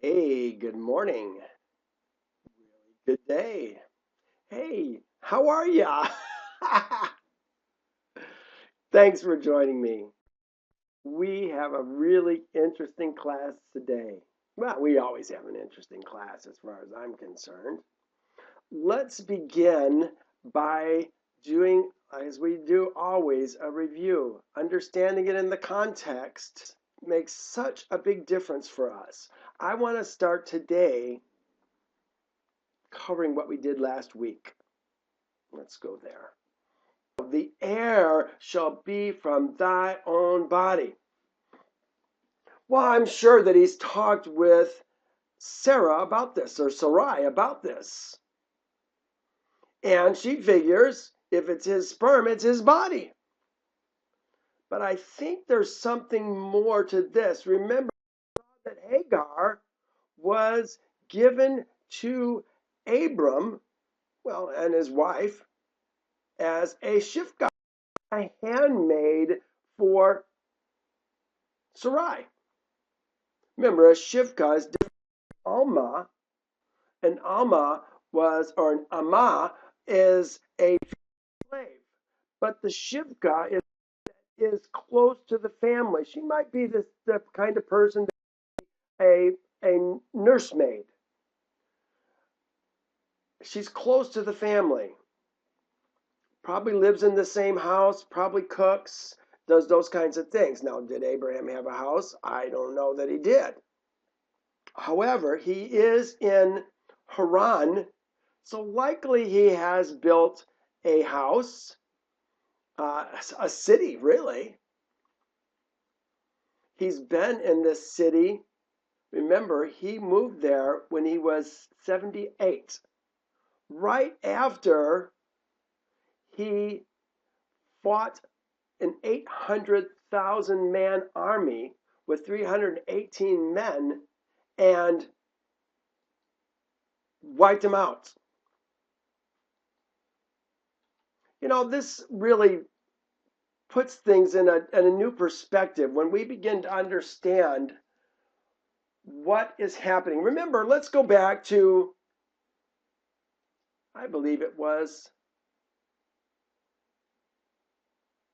Hey, good morning. Good day. Hey, how are ya? Thanks for joining me. We have a really interesting class today. Well, we always have an interesting class as far as I'm concerned. Let's begin by doing, as we do always, a review. Understanding it in the context makes such a big difference for us. I want to start today covering what we did last week. Let's go there. The heir shall be from thy own body. Well, I'm sure that he's talked with Sarah about this, or Sarai about this. And she figures if it's his sperm, it's his body. But I think there's something more to this. Remember that Hagar was given to Abram, well, and his wife, as a shifka, a handmaid for Sarai. Remember, a shivka is different from alma. An alma was, or an ama is a slave, but the shivka is close to the family. She might be the kind of person a nursemaid. She's close to the family. Probably lives in the same house. Probably cooks. Does those kinds of things. Now, did Abraham have a house? I don't know that he did. However, he is in Haran, so likely he has built a house, a city, really. He's been in this city. Remember, he moved there when he was 78, right after he fought an 800,000 man army with 318 men and wiped them out. You know, this really puts things in a new perspective when we begin to understand what is happening. Remember, let's go back to, I believe it was,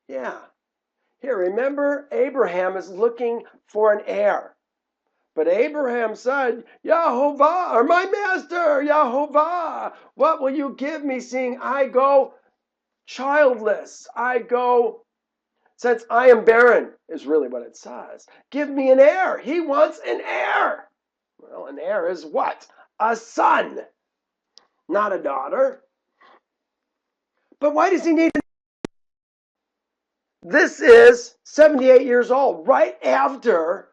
here, remember, Abraham is looking for an heir. But Abraham said, Yahovah, or my master, Yahovah, what will you give me, seeing I go childless? Since I am barren, is really what it says. Give me an heir. He wants an heir. Well, an heir is what? A son, not a daughter. But why does he need an heir? This is 78 years old, right after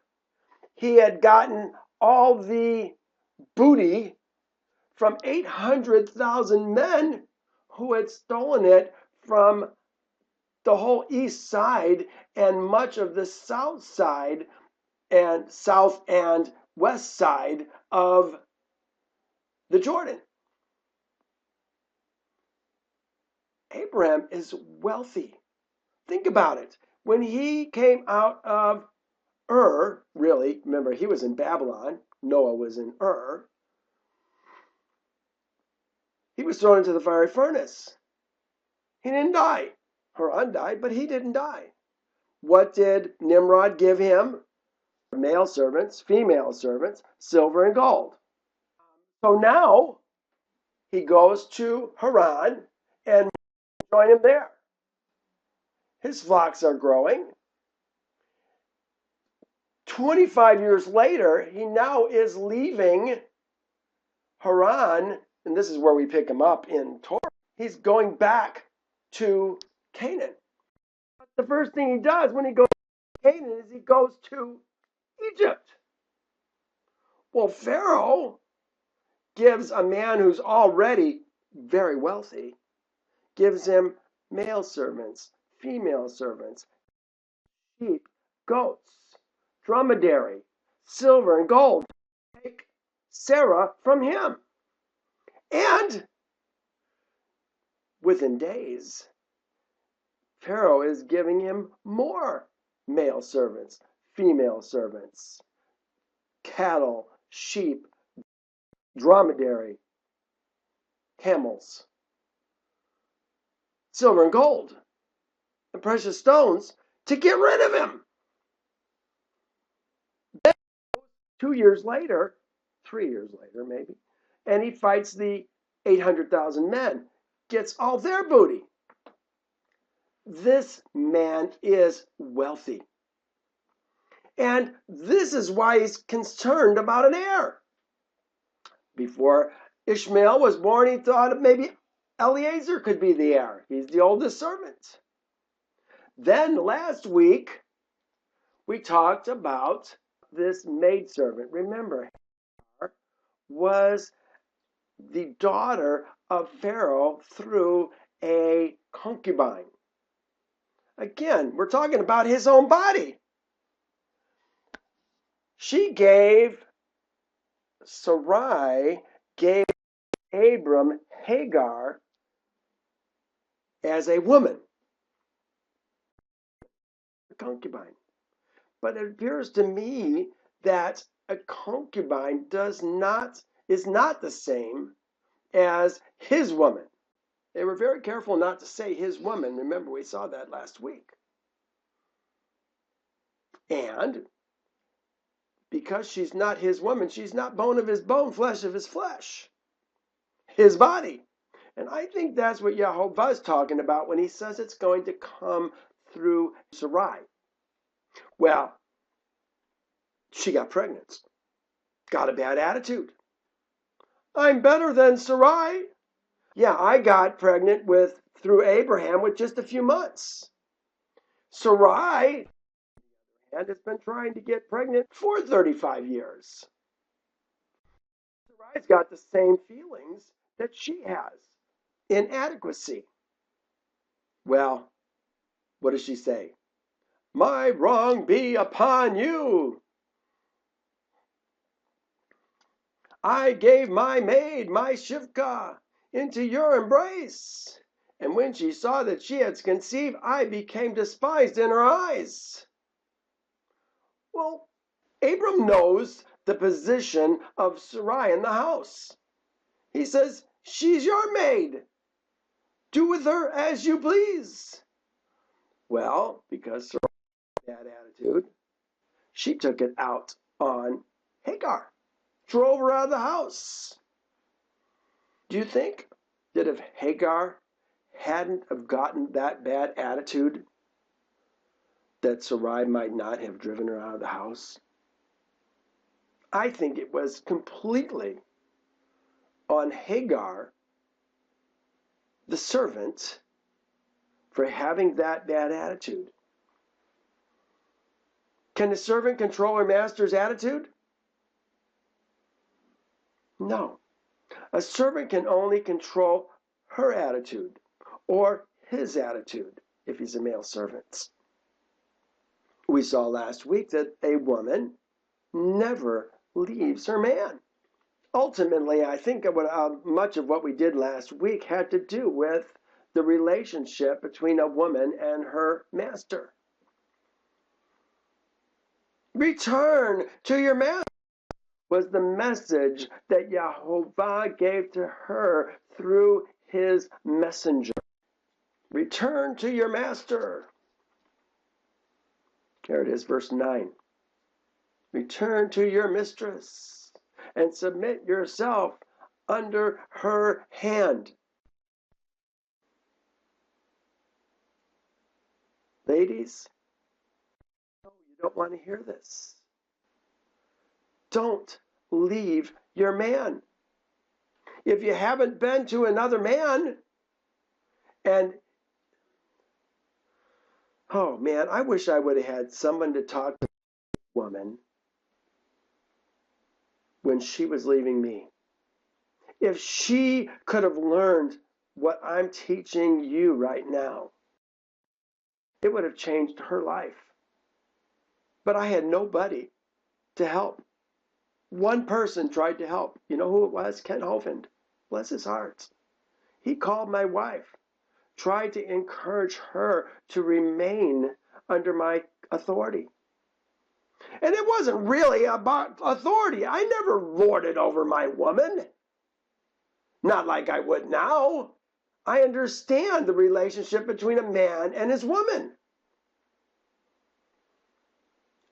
he had gotten all the booty from 800,000 men who had stolen it from the whole east side and much of the south side and south and west side of the Jordan. Abraham is wealthy. Think about it. When he came out of Ur, really, remember he was in Babylon, Noah was in Ur, he was thrown into the fiery furnace. He didn't die. Haran died, but he didn't die. What did Nimrod give him? Male servants, female servants, silver and gold. So now he goes to Haran and join him there. His flocks are growing. 25 years later, he now is leaving Haran, and this is where we pick him up in Torah. He's going back to Canaan. The first thing he does when he goes to Canaan is he goes to Egypt. Well, Pharaoh gives a man who's already very wealthy, gives him male servants, female servants, sheep, goats, dromedary, silver and gold. Take Sarah from him. And within days, Pharaoh is giving him more male servants, female servants, cattle, sheep, dromedary, camels, silver and gold, and precious stones to get rid of him. Then 2 years later, 3 years later maybe, and he fights the 800,000 men, gets all their booty. This man is wealthy. And this is why he's concerned about an heir. Before Ishmael was born, he thought maybe Eliezer could be the heir. He's the oldest servant. Then last week, we talked about this maidservant. Remember, Hagar was the daughter of Pharaoh through a concubine. Again, we're talking about his own body. Sarai gave Abram Hagar as a woman, a concubine. But it appears to me that a concubine is not the same as his woman. They were very careful not to say his woman. Remember, we saw that last week. And because she's not his woman, she's not bone of his bone, flesh of his flesh, his body. And I think that's what Yehovah is talking about when he says it's going to come through Sarai. Well, she got pregnant, got a bad attitude. I'm better than Sarai. Yeah, I got pregnant through Abraham with just a few months. Sarai has been trying to get pregnant for 35 years. Sarai's got the same feelings that she has. Inadequacy. Well, what does she say? My wrong be upon you. I gave my maid, my Shivka, into your embrace. And when she saw that she had conceived, I became despised in her eyes. Well, Abram knows the position of Sarai in the house. He says, she's your maid. Do with her as you please. Well, because Sarai had that attitude, she took it out on Hagar, drove her out of the house. Do you think that if Hagar hadn't have gotten that bad attitude, that Sarai might not have driven her out of the house? I think it was completely on Hagar, the servant, for having that bad attitude. Can the servant control her master's attitude? No. A servant can only control her attitude or his attitude if he's a male servant. We saw last week that a woman never leaves her man. Ultimately, I think much of what we did last week had to do with the relationship between a woman and her master. Return to your master was the message that Yehovah gave to her through his messenger. Return to your master. Here it is, verse 9. Return to your mistress and submit yourself under her hand. Ladies, no, you don't want to hear this. Don't leave your man. If you haven't been to another man, and oh man, I wish I would have had someone to talk to this woman when she was leaving me. If she could have learned what I'm teaching you right now, it would have changed her life. But I had nobody to help. One person tried to help. You know who it was? Ken Hovind. Bless his heart. He called my wife, tried to encourage her to remain under my authority. And it wasn't really about authority. I never lorded over my woman. Not like I would now. I understand the relationship between a man and his woman.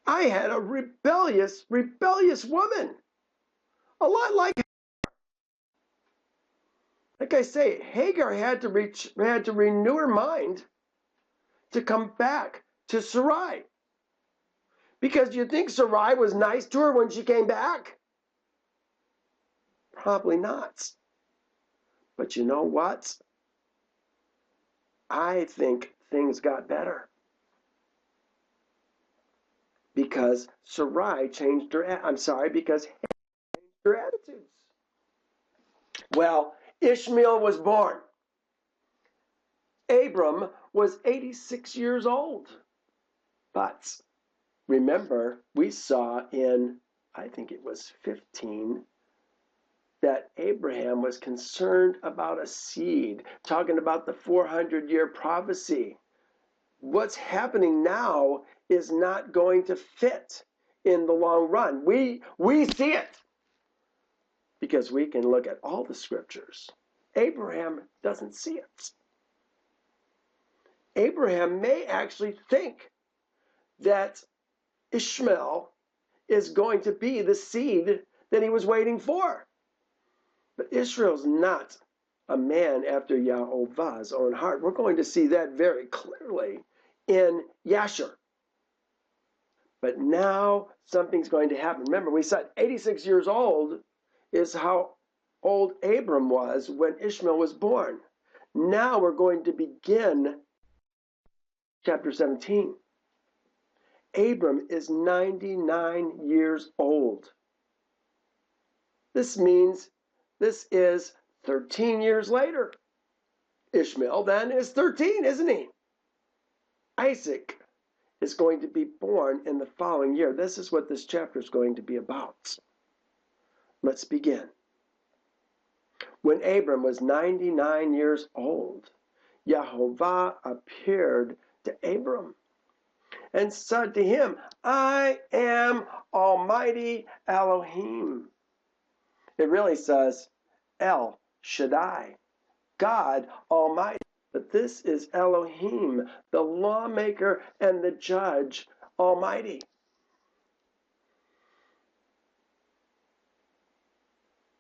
I had a rebellious woman. A lot like I say, Hagar had to renew her mind to come back to Sarai. Because you think Sarai was nice to her when she came back? Probably not. But you know what? I think things got better. Because Sarai changed her, because Hagar changed her attitudes. Well, Ishmael was born. Abram was 86 years old. But remember, we saw in, I think it was 15, that Abraham was concerned about a seed, talking about the 400-year prophecy. What's happening now is not going to fit in the long run. We see it because we can look at all the scriptures. Abraham doesn't see it. Abraham may actually think that Ishmael is going to be the seed that he was waiting for. But Israel's not a man after Yahovah's own heart. We're going to see that very clearly in Yasher. But now something's going to happen. Remember, we said 86 years old is how old Abram was when Ishmael was born. Now we're going to begin chapter 17. Abram is 99 years old. This means this is 13 years later. Ishmael then is 13, isn't he? Isaac is going to be born in the following year. This is what this chapter is going to be about. Let's begin. When Abram was 99 years old, Yahovah appeared to Abram and said to him, I am Almighty Elohim. It really says El Shaddai, God Almighty. But this is Elohim, the lawmaker and the judge Almighty.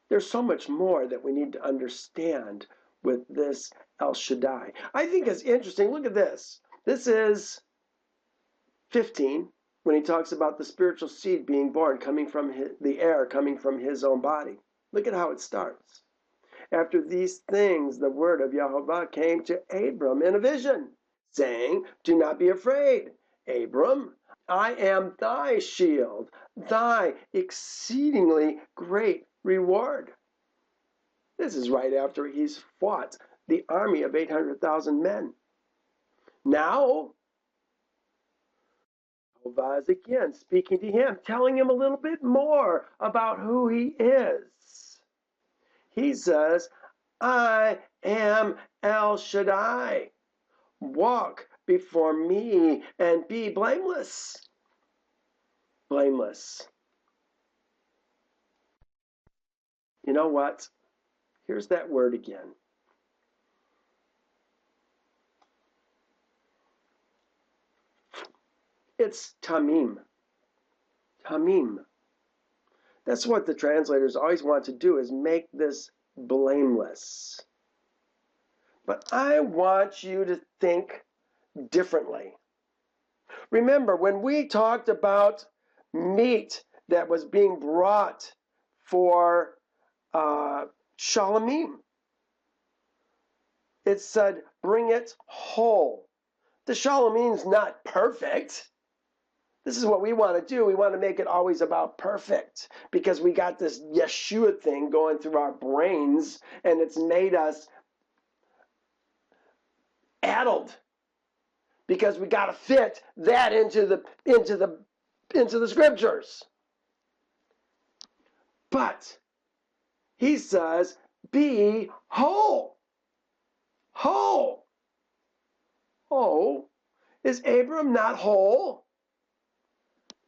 There's so much more that we need to understand with this El Shaddai. I think it's interesting. Look at this. This is 15, when he talks about the spiritual seed being born, coming from the air, coming from his own body. Look at how it starts. After these things, the word of Yahovah came to Abram in a vision, saying, do not be afraid, Abram. I am thy shield, thy exceedingly great reward. This is right after he's fought the army of 800,000 men. Now, Jehovah is again speaking to him, telling him a little bit more about who he is. He says, I am El Shaddai. Walk before me and be blameless. Blameless. You know what? Here's that word again. It's tamim. Tamim. That's what the translators always want to do, is make this blameless. But I want you to think differently. Remember, when we talked about meat that was being brought for Shalomim, it said, bring it whole. The Shalomim's not perfect. This is what we want to do. We want to make it always about perfect, because we got this Yeshua thing going through our brains, and it's made us addled, because we got to fit that into the scriptures. But he says, be whole. Whole. Oh, is Abram not whole?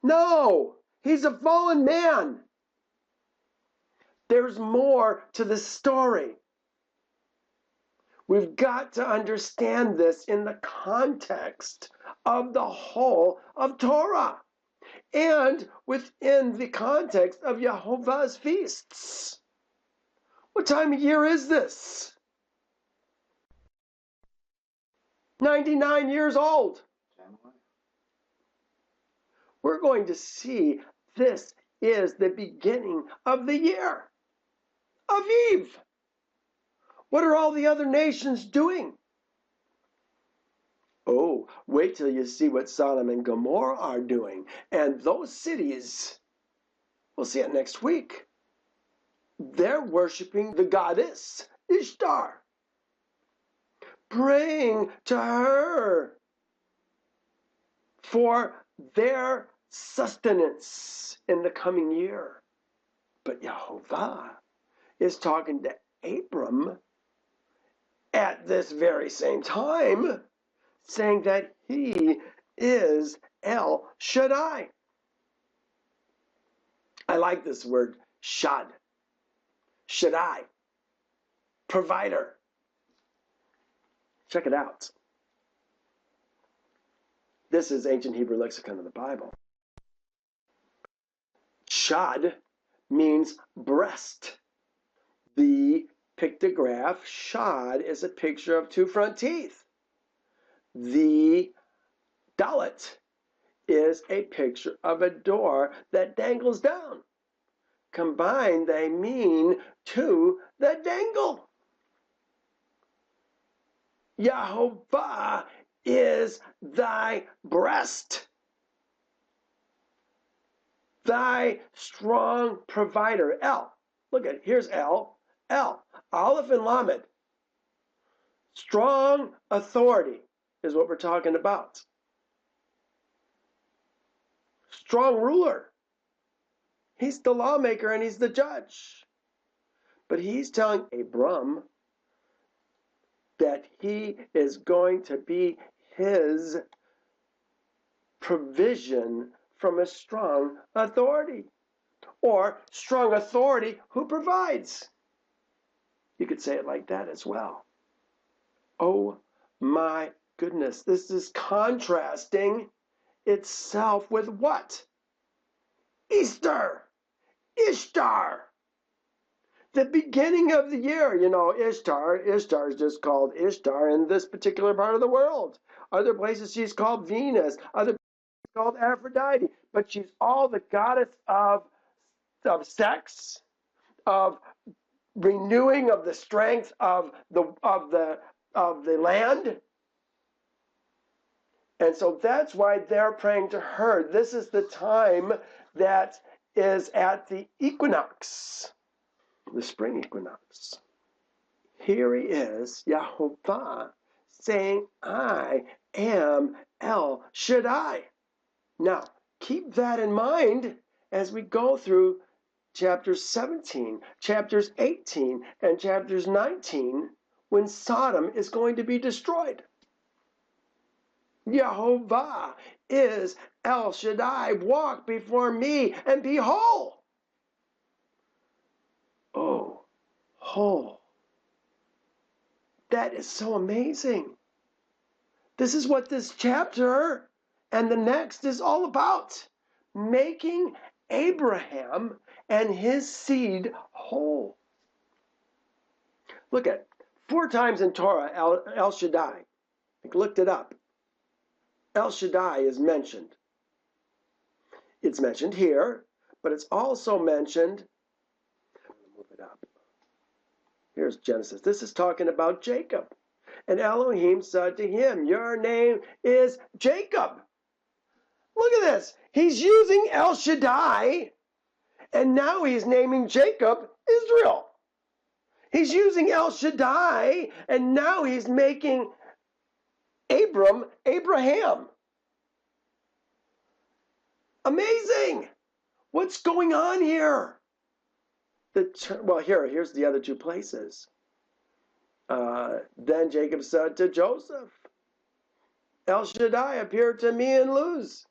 No, he's a fallen man. There's more to the story. We've got to understand this in the context of the whole of Torah and within the context of Yehovah's feasts. What time of year is this? 99 years old. We're going to see this is the beginning of the year. Aviv. What are all the other nations doing? Oh, wait till you see what Sodom and Gomorrah are doing. And those cities, we'll see it next week. They're worshiping the goddess Ishtar, praying to her for their sustenance in the coming year. But Yehovah is talking to Abram at this very same time, saying that he is El Shaddai. I like this word, Shad. Shaddai. Provider. Check it out. This is Ancient Hebrew Lexicon of the Bible. Shad means breast. The pictograph Shad is a picture of two front teeth. The Dalet is a picture of a door that dangles down. Combined, they mean two that dangle. Yehovah is thy breast, thy strong provider. El. Look at, here's El. El. Aleph and Lamed. Strong authority is what we're talking about. Strong ruler. He's the lawmaker and he's the judge. But he's telling Abram that he is going to be his provision from a strong authority. Or strong authority who provides. You could say it like that as well. Oh my goodness, this is contrasting itself with what? Easter, Ishtar. The beginning of the year, you know, Ishtar is just called Ishtar in this particular part of the world. Other places she's called Venus, other places called Aphrodite, but she's all the goddess of sex, of renewing of the strength of the land. And so that's why they're praying to her. This is the time that is at the equinox, the spring equinox. Here he is, Yehovah, saying, I am El Shaddai. Now, keep that in mind as we go through chapters 17, chapters 18, and chapters 19, when Sodom is going to be destroyed. Yehovah is El Shaddai. Walk before me and be whole. Oh, whole. That is so amazing. This is what this chapter and the next is all about. Making Abraham and his seed whole. Look at 4 times in Torah, El Shaddai. I looked it up. El Shaddai is mentioned. It's mentioned here, but it's also mentioned. Move it up. Here's Genesis. This is talking about Jacob. And Elohim said to him, your name is Jacob. Look at this. He's using El Shaddai, and now he's naming Jacob Israel. He's using El Shaddai, and now he's making Abram Abraham. Amazing. What's going on here? Well, here's the other 2 places. Then Jacob said to Joseph, El Shaddai appeared to me in Luz.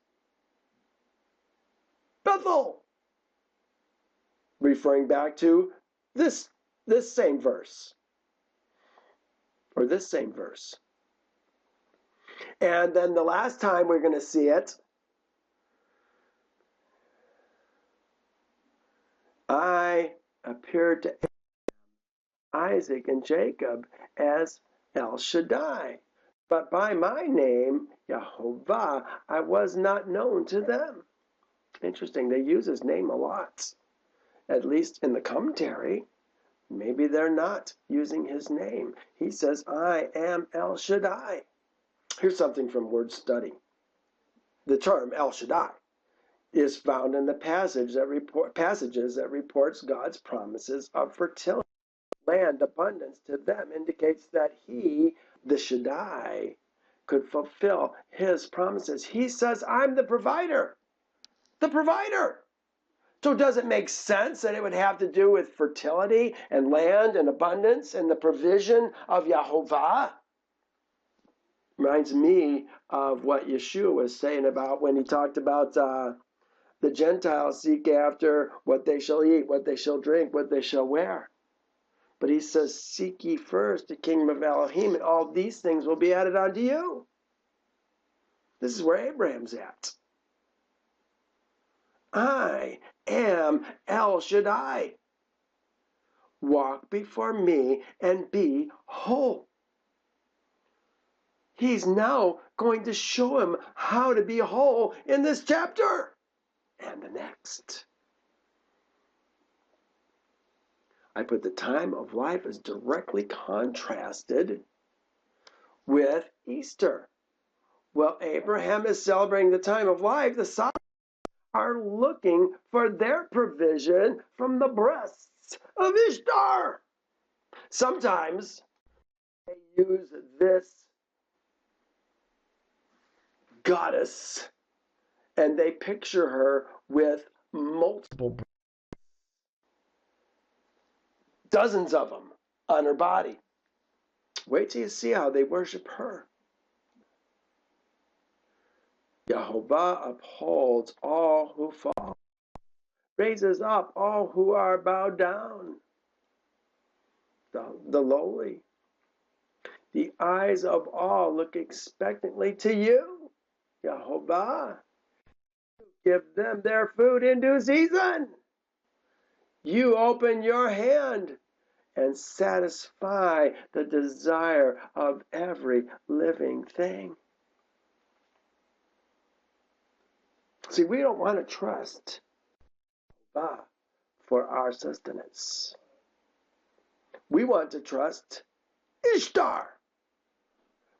Bethel, referring back to this same verse, or this same verse. And then the last time we're going to see it, I appeared to Isaac and Jacob as El Shaddai, but by my name, Yehovah, I was not known to them. Interesting, they use his name a lot, at least in the commentary. Maybe they're not using his name. He says, I am El Shaddai. Here's something from Word Study. The term El Shaddai is found in the passages that reports God's promises of fertility, land, abundance to them, indicates that he, the Shaddai, could fulfill his promises. He says, I'm the provider. The provider. So does it make sense that it would have to do with fertility and land and abundance and the provision of Yehovah? Reminds me of what Yeshua was saying about when he talked about the Gentiles seek after what they shall eat, what they shall drink, what they shall wear. But he says, seek ye first the kingdom of Elohim, and all these things will be added unto you. This is where Abraham's at. I am El Shaddai. Walk before me and be whole. He's now going to show him how to be whole in this chapter and the next. I put the time of life as directly contrasted with Easter. Well, Abraham is celebrating the time of life. The Psalms are looking for their provision from the breasts of Ishtar. Sometimes they use this goddess and they picture her with multiple breasts, dozens of them on her body. Wait till you see how they worship her. Yehovah upholds all who fall, raises up all who are bowed down, the lowly. The eyes of all look expectantly to you, Yehovah. Give them their food in due season. You open your hand and satisfy the desire of every living thing. See, we don't want to trust God for our sustenance. We want to trust Ishtar.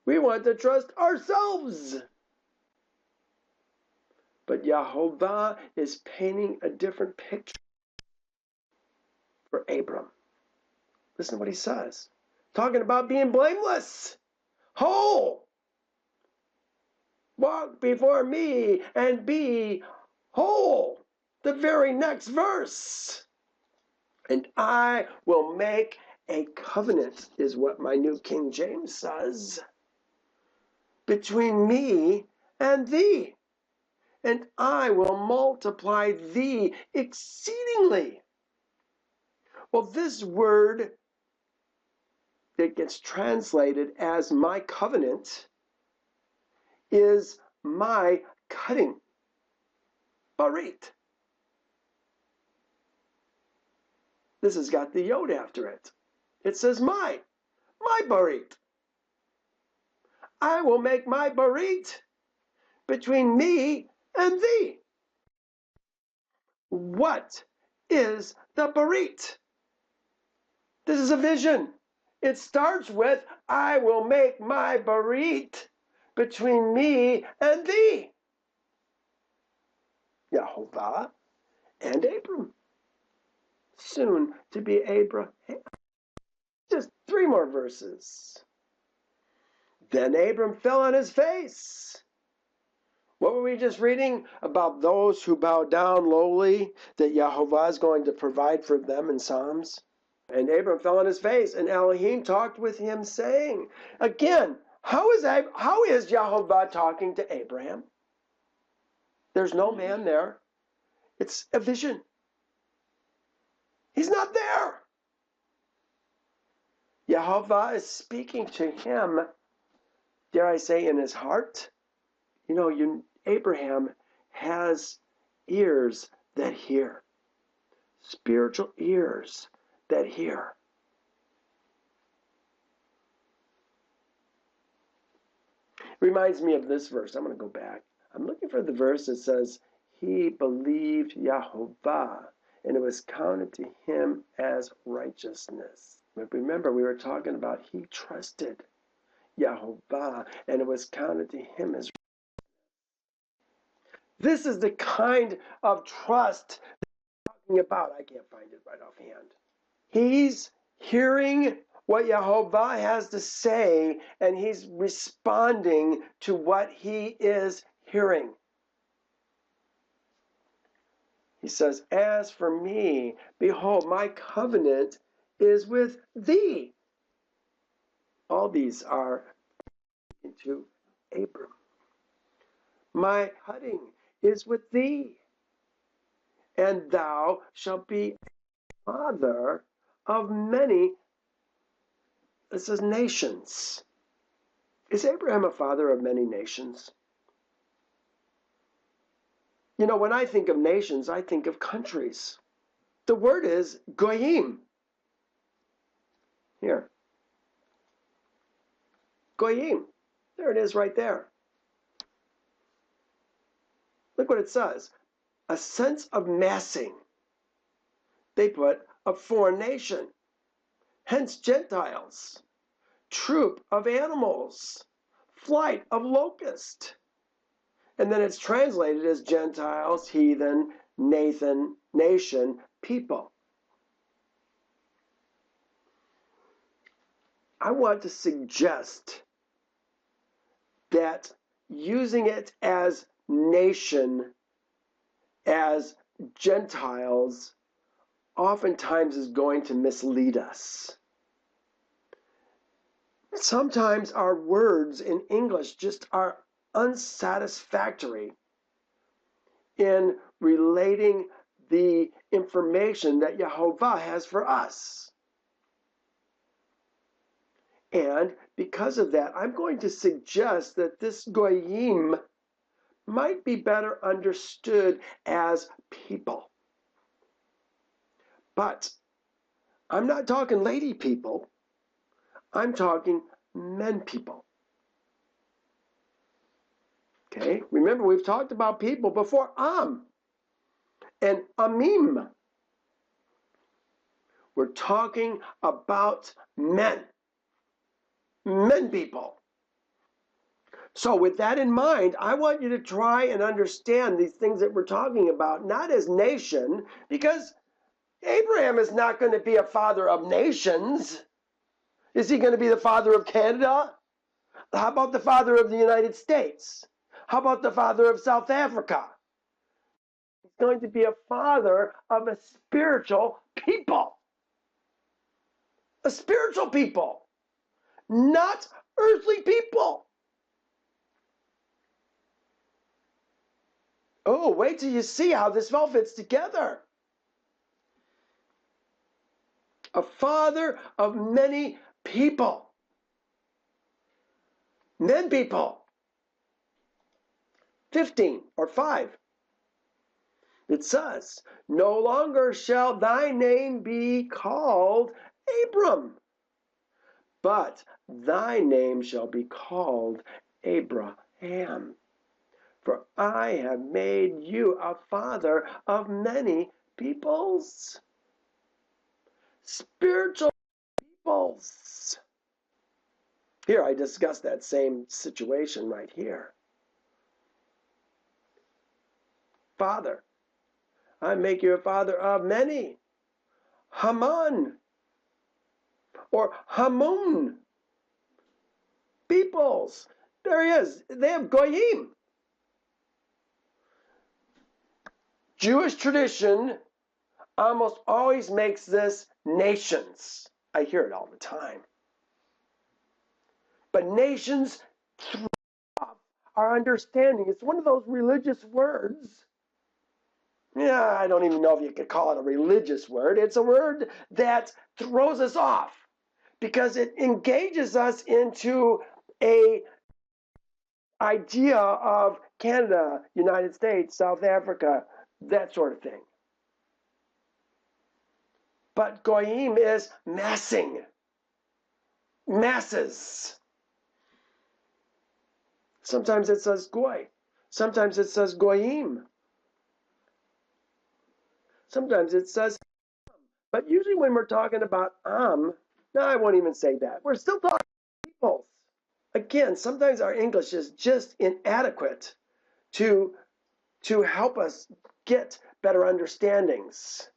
We want to trust ourselves. But Yehovah is painting a different picture for Abram. Listen to what he says. Talking about being blameless, whole. Walk before me and be whole. The very next verse. And I will make a covenant, is what my New King James says, between me and thee. And I will multiply thee exceedingly. Well, this word that gets translated as my covenant is my cutting. Barit. This has got the yod after it. It says my barit. I will make my barit between me and thee. What is the barit? This is a vision. It starts with, I will make my barit between me and thee. Yehovah and Abram. Soon to be Abraham. Just 3 more verses. Then Abram fell on his face. What were we just reading about those who bow down lowly, that Yehovah is going to provide for them in Psalms? And Abram fell on his face, and Elohim talked with him, saying, again, how is Yehovah talking to Abraham? There's no man there. It's a vision. He's not there. Yehovah is speaking to him, dare I say, in his heart. Abraham has ears that hear, spiritual ears that hear. Reminds me of this verse. I'm going to go back. I'm looking for the verse that says, he believed Yehovah, and it was counted to him as righteousness. But remember, we were talking about he trusted Yehovah, and it was counted to him as righteousness. This is the kind of trust that I'm talking about. I can't find it right offhand. He's hearing what Yehovah has to say, and he's responding to what he is hearing. He says, as for me, behold, my covenant is with thee. All these are into Abram. My cutting is with thee, and thou shalt be a father of many. It says nations. Is Abraham a father of many nations? When I think of nations, I think of countries. The word is goyim. Here. Goyim. There it is right there. Look what it says. A sense of massing. They put a foreign nation. Hence Gentiles. Troop of animals. Flight of locust. And then it's translated as Gentiles, heathen, nation, people. I want to suggest that using it as nation, as Gentiles, oftentimes is going to mislead us. Sometimes our words in English just are unsatisfactory in relating the information that Yehovah has for us. And because of that, I'm going to suggest that this goyim might be better understood as people. But I'm not talking lady people. I'm talking men people. Okay, remember we've talked about people before. Am and Amim. We're talking about men. Men people. So with that in mind, I want you to try and understand these things that we're talking about, not as nation, because Abraham is not going to be a father of nations. Is he going to be the father of Canada? How about the father of the United States? How about the father of South Africa? He's going to be a father of a spiritual people. A spiritual people, not earthly people. Oh, wait till you see how this all fits together. A father of many people. Men people. 15 or 5. It says, no longer shall thy name be called Abram, but thy name shall be called Abraham. For I have made you a father of many peoples. Spiritual peoples. Here I discuss that same situation right here. Father, I make you a father of many. Haman or Hamun. Peoples. There he is. They have goyim. Jewish tradition almost always makes this nations. I hear it all the time. But nations throw off our understanding. It's one of those religious words. Yeah, I don't even know if you could call it a religious word. It's a word that throws us off because it engages us into a idea of Canada, United States, South Africa, that sort of thing. But goyim is massing, masses. Sometimes it says goy. Sometimes it says goyim. Sometimes it says, but usually when we're talking about no, I won't even say that. We're still talking peoples. Again, sometimes our English is just inadequate to help us get better understandings.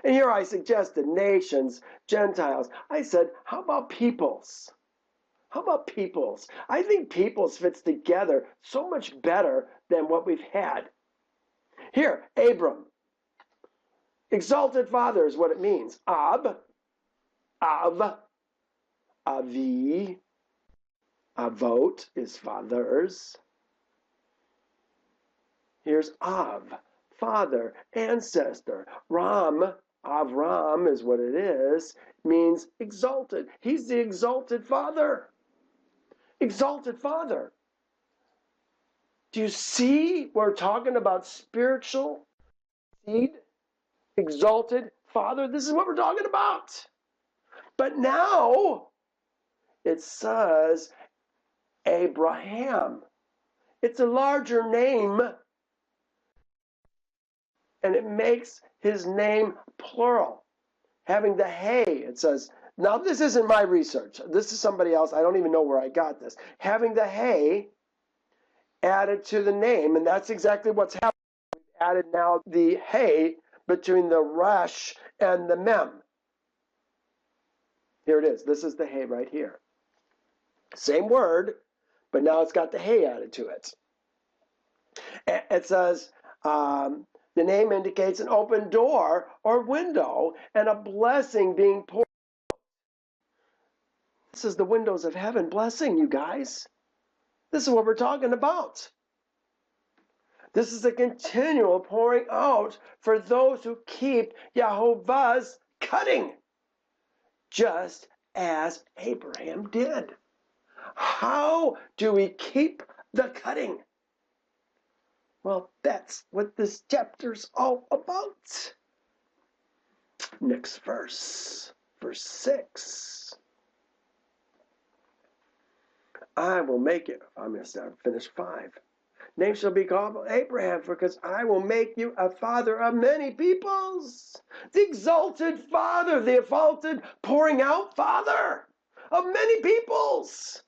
And here I suggested nations, Gentiles. I said, how about peoples? How about peoples? I think peoples fits together so much better than what we've had. Here, Abram. Exalted father is what it means. Av, Avi, Avot is fathers. Here's Av, father, ancestor. Ram, Avram is what it is, means exalted. He's the exalted father. Exalted father. Do you see we're talking about spiritual seed? Exalted father. This is what we're talking about. But now it says Abraham. It's a larger name, and it makes his name plural. Having the hey, it says, now this isn't my research. This is somebody else. I don't even know where I got this. Having the hey added to the name, and that's exactly what's happening. We've added now the hey between the resh and the mem. Here it is. This is the hey right here. Same word, but now it's got the hey added to it. It says, the name indicates an open door or window and a blessing being poured. This is the windows of heaven blessing, you guys. This is what we're talking about. This is a continual pouring out for those who keep Yahovah's cutting, just as Abraham did. How do we keep the cutting? Well, that's what this chapter's all about. Next verse, verse 6. I will make it, I'm going to finish 5. Name shall be called Abraham, because I will make you a father of many peoples. The exalted father, the exalted pouring out father of many peoples.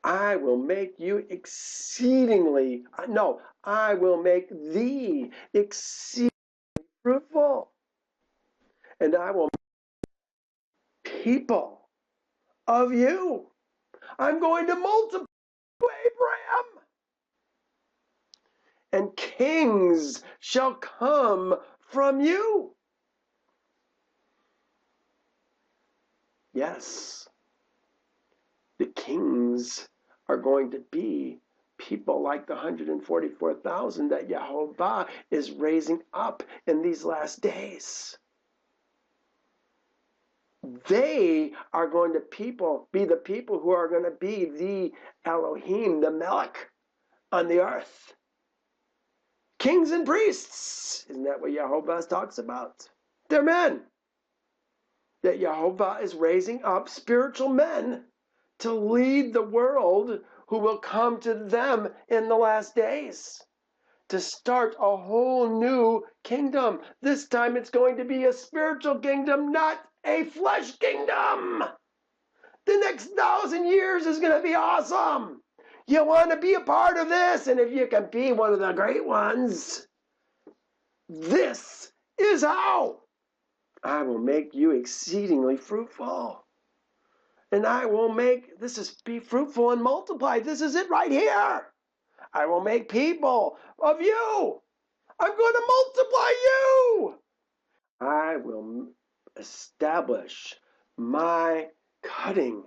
I will make you exceedingly, no, I will make thee exceedingly fruitful. And I will make people of you. I'm going to multiply Abraham. And kings shall come from you. Yes, the kings are going to be people like the 144,000 that Yahovah is raising up in these last days. They are going to be the people who are going to be the Elohim, the Melech on the earth. Kings and priests. Isn't that what Yahovah talks about? They're men. That Yahovah is raising up spiritual men to lead the world who will come to them in the last days. To start a whole new kingdom. This time it's going to be a spiritual kingdom, not a flesh kingdom. The next 1,000 years is going to be awesome. You want to be a part of this, and if you can be one of the great ones, this is how. I will make you exceedingly fruitful. And I will make, be fruitful and multiply. This is it right here. I will make people of you. I'm going to multiply you. I will establish my cutting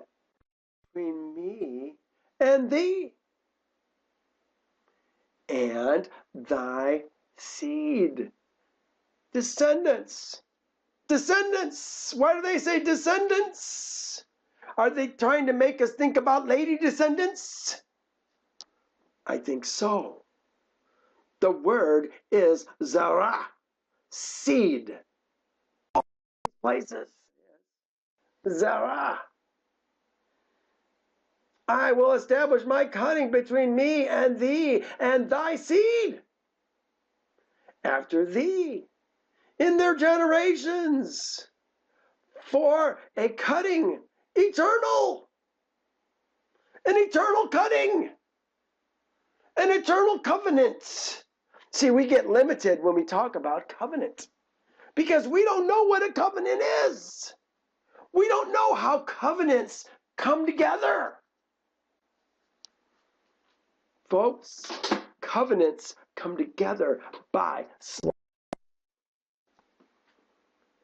between me and thee. and thy seed. Descendants. Descendants. Why do they say descendants? Are they trying to make us think about lady descendants? I think so. The word is zara, seed. Places. Zara. I will establish my cutting between me and thee and thy seed after thee in their generations for a cutting eternal, an eternal cutting, an eternal covenant. See, we get limited when we talk about covenant because we don't know what a covenant is. We don't know how covenants come together. Folks, covenants come together by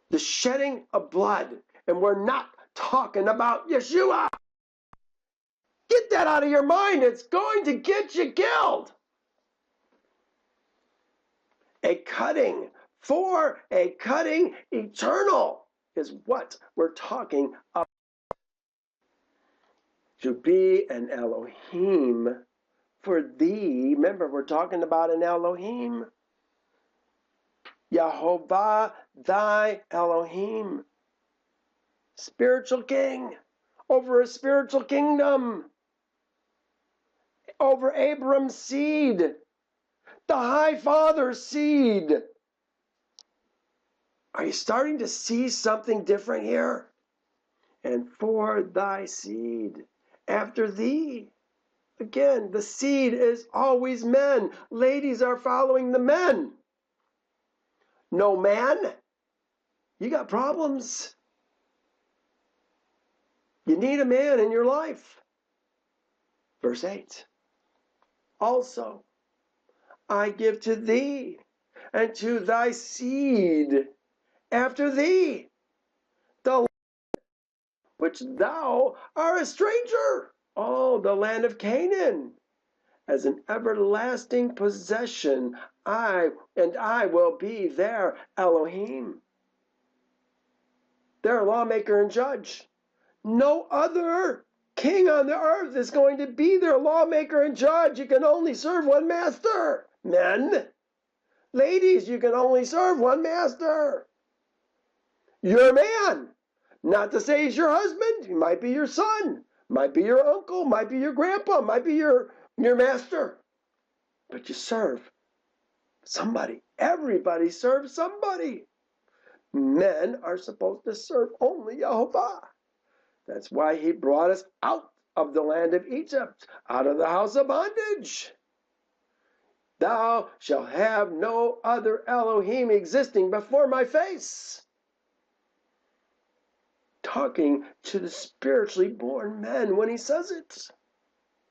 the shedding of blood. And we're not talking about Yeshua. Get that out of your mind. It's going to get you killed. A cutting for a cutting eternal is what we're talking about. To be an Elohim for thee. Remember, we're talking about an Elohim. Yehovah, thy Elohim. Spiritual king over a spiritual kingdom. Over Abram's seed. The high father's seed. Are you starting to see something different here? And for thy seed, after thee. Again, the seed is always men. Ladies are following the men. No man, you got problems. You need a man in your life. Verse 8. Also, I give to thee and to thy seed after thee the land which thou art a stranger. Oh, the land of Canaan, as an everlasting possession. I will be their Elohim, their lawmaker and judge. No other king on the earth is going to be their lawmaker and judge. You can only serve one master. Men, ladies, you can only serve one master. Your man, not to say he's your husband. He might be your son, might be your uncle, might be your grandpa, might be your master. But you serve somebody. Everybody serves somebody. Men are supposed to serve only Yehovah. That's why he brought us out of the land of Egypt, out of the house of bondage. Thou shalt have no other Elohim existing before my face. Talking to the spiritually born men when he says it.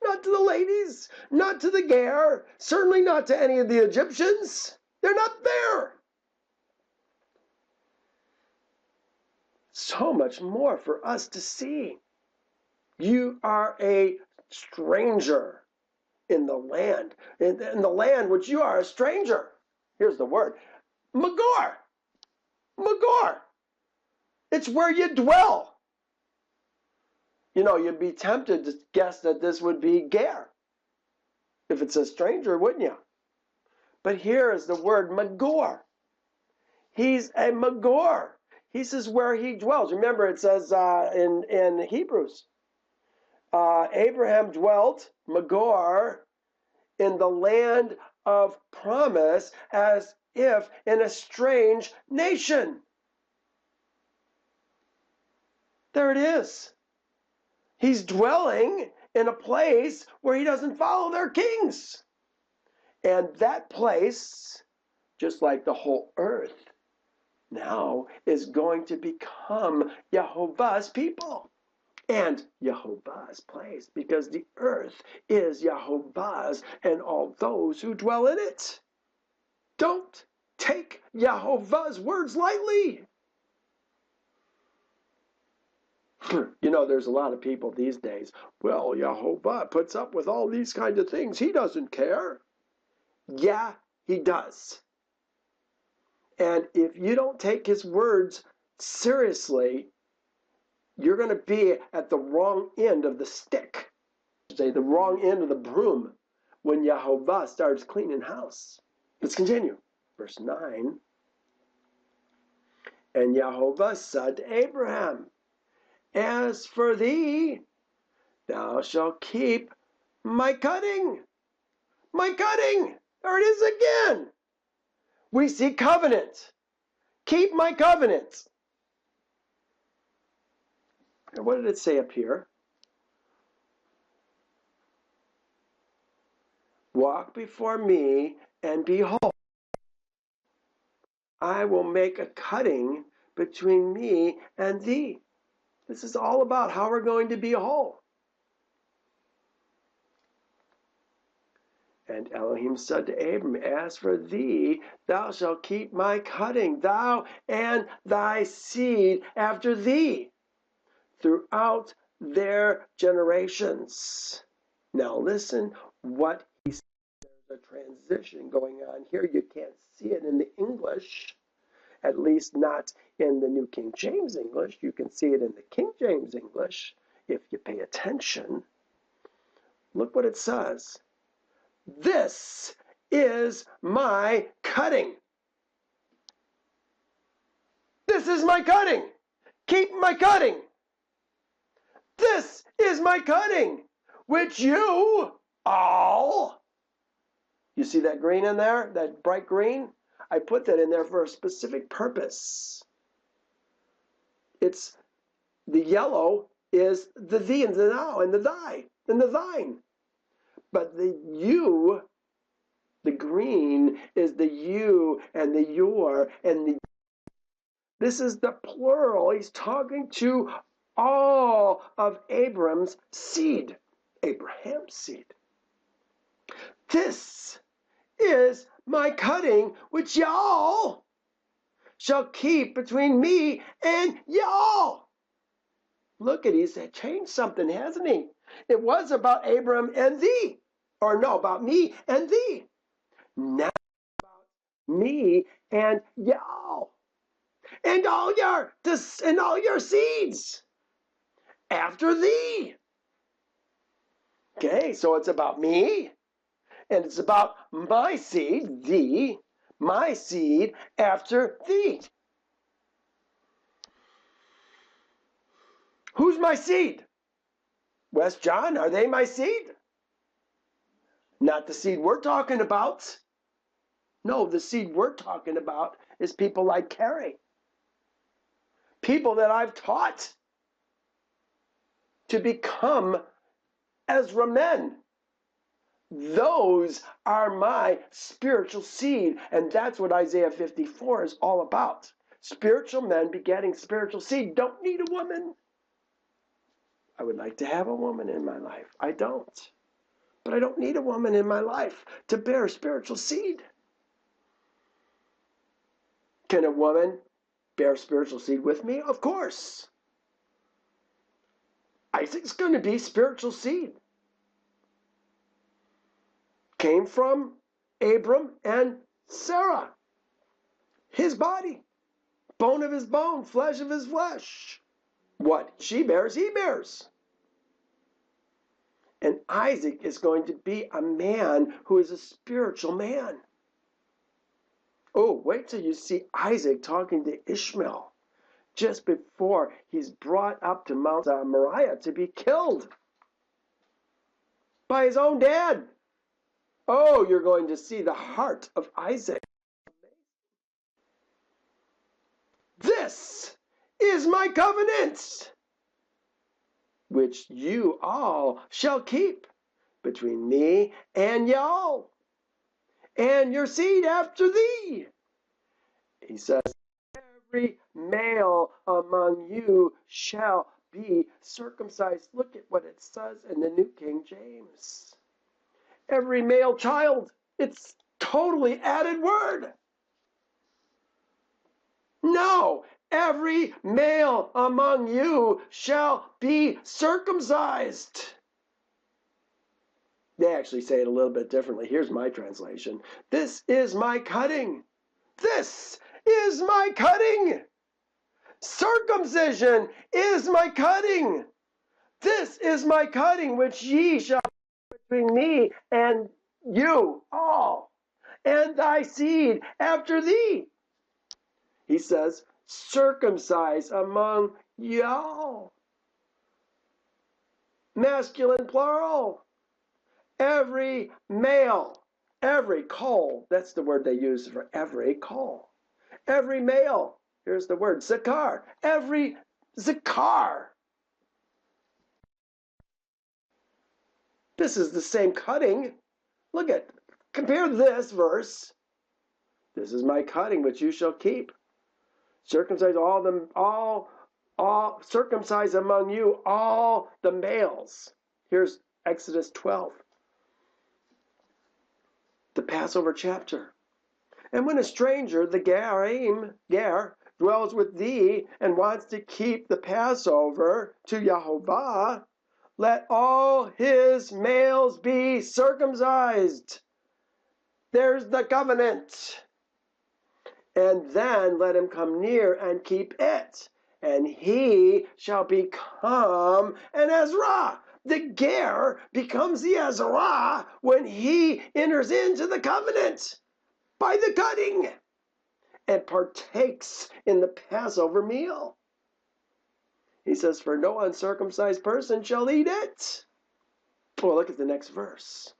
Not to the ladies, not to the Ger, certainly not to any of the Egyptians. They're not there. So much more for us to see. You are a stranger in the land. In the land which you are a stranger. Here's the word. Magor. Magor. It's where you dwell. You know, you'd be tempted to guess that this would be Ger. If it's a stranger, wouldn't you? But here is the word Magor. He's a Magor. He says where he dwells. Remember, it says in Hebrews, Abraham dwelt, Magor, in the land of promise, as if in a strange nation. There it is. He's dwelling in a place where he doesn't follow their kings. And that place, just like the whole earth, now is going to become Yehovah's people and Yehovah's place, because the earth is Yehovah's and all those who dwell in it. Don't take Yehovah's words lightly. You know, there's a lot of people these days, well, Yehovah puts up with all these kinds of things. He doesn't care. Yeah, he does. And if you don't take his words seriously, you're going to be at the wrong end of the stick, say the wrong end of the broom when Yahovah starts cleaning house. Let's continue. Verse 9. And Yahovah said to Abraham, as for thee, thou shalt keep my cutting. My cutting. There it is again. We see covenant. Keep my covenant. And what did it say up here? Walk before me, and behold, I will make a cutting between me and thee. This is all about how we're going to be whole. And Elohim said to Abram, as for thee, thou shalt keep my cutting, thou and thy seed after thee, throughout their generations. Now listen what he said. There's a transition going on here. You can't see it in the English, at least not in the New King James English. You can see it in the King James English if you pay attention. Look what it says. This is my cutting. This is my cutting. Keep my cutting. This is my cutting, which you all, you see that green in there, that bright green? I put that in there for a specific purpose. It's the yellow is the thee and the thou and the thy and the thine. But the you, the green, is the you and the your and the. This is the plural. He's talking to all of Abram's seed, Abraham's seed. This is my cutting, which y'all shall keep between me and y'all. Look at, he's changed something, hasn't he? It was about Abram and thee. Or no, about me and thee. Now about me and y'all. And all your seeds after thee. Okay, so it's about me, and it's about my seed, thee, my seed after thee. Who's my seed? West John, are they my seed? Not the seed we're talking about. No, the seed we're talking about is people like Carrie. People that I've taught to become Ezra men. Those are my spiritual seed. And that's what Isaiah 54 is all about. Spiritual men begetting spiritual seed don't need a woman. I would like to have a woman in my life. I don't. But I don't need a woman in my life to bear spiritual seed. Can a woman bear spiritual seed with me? Of course. Isaac's going to be spiritual seed. Came from Abram and Sarah. His body. Bone of his bone, flesh of his flesh. What she bears, he bears. And Isaac is going to be a man who is a spiritual man. Oh, wait till you see Isaac talking to Ishmael just before he's brought up to Mount Moriah to be killed by his own dad. Oh, you're going to see the heart of Isaac. This is my covenant, which you all shall keep between me and y'all, and your seed after thee. He says, every male among you shall be circumcised. Look at what it says in the New King James. Every male child. It's totally added word. No, every male among you shall be circumcised. They actually say it a little bit differently. Here's my translation. This is my cutting. This is my cutting. Circumcision is my cutting. This is my cutting, which ye shall between me and you all, and thy seed after thee. He says, circumcise among y'all. Masculine plural. Every male, every kol, that's the word they use for every kol. Every male, here's the word, zakar. Every zakar. This is the same cutting. Look at, compare this verse. This is my cutting which you shall keep. Circumcise circumcise among you all the males. Here's Exodus 12. The Passover chapter. And when a stranger, the Ger, dwells with thee and wants to keep the Passover to Yahovah, let all his males be circumcised. There's the covenant. And then let him come near and keep it, and he shall become an Ezra. The Ger becomes the Ezra when he enters into the covenant by the cutting and partakes in the Passover meal. He says, for no uncircumcised person shall eat it. Well, look at the next verse.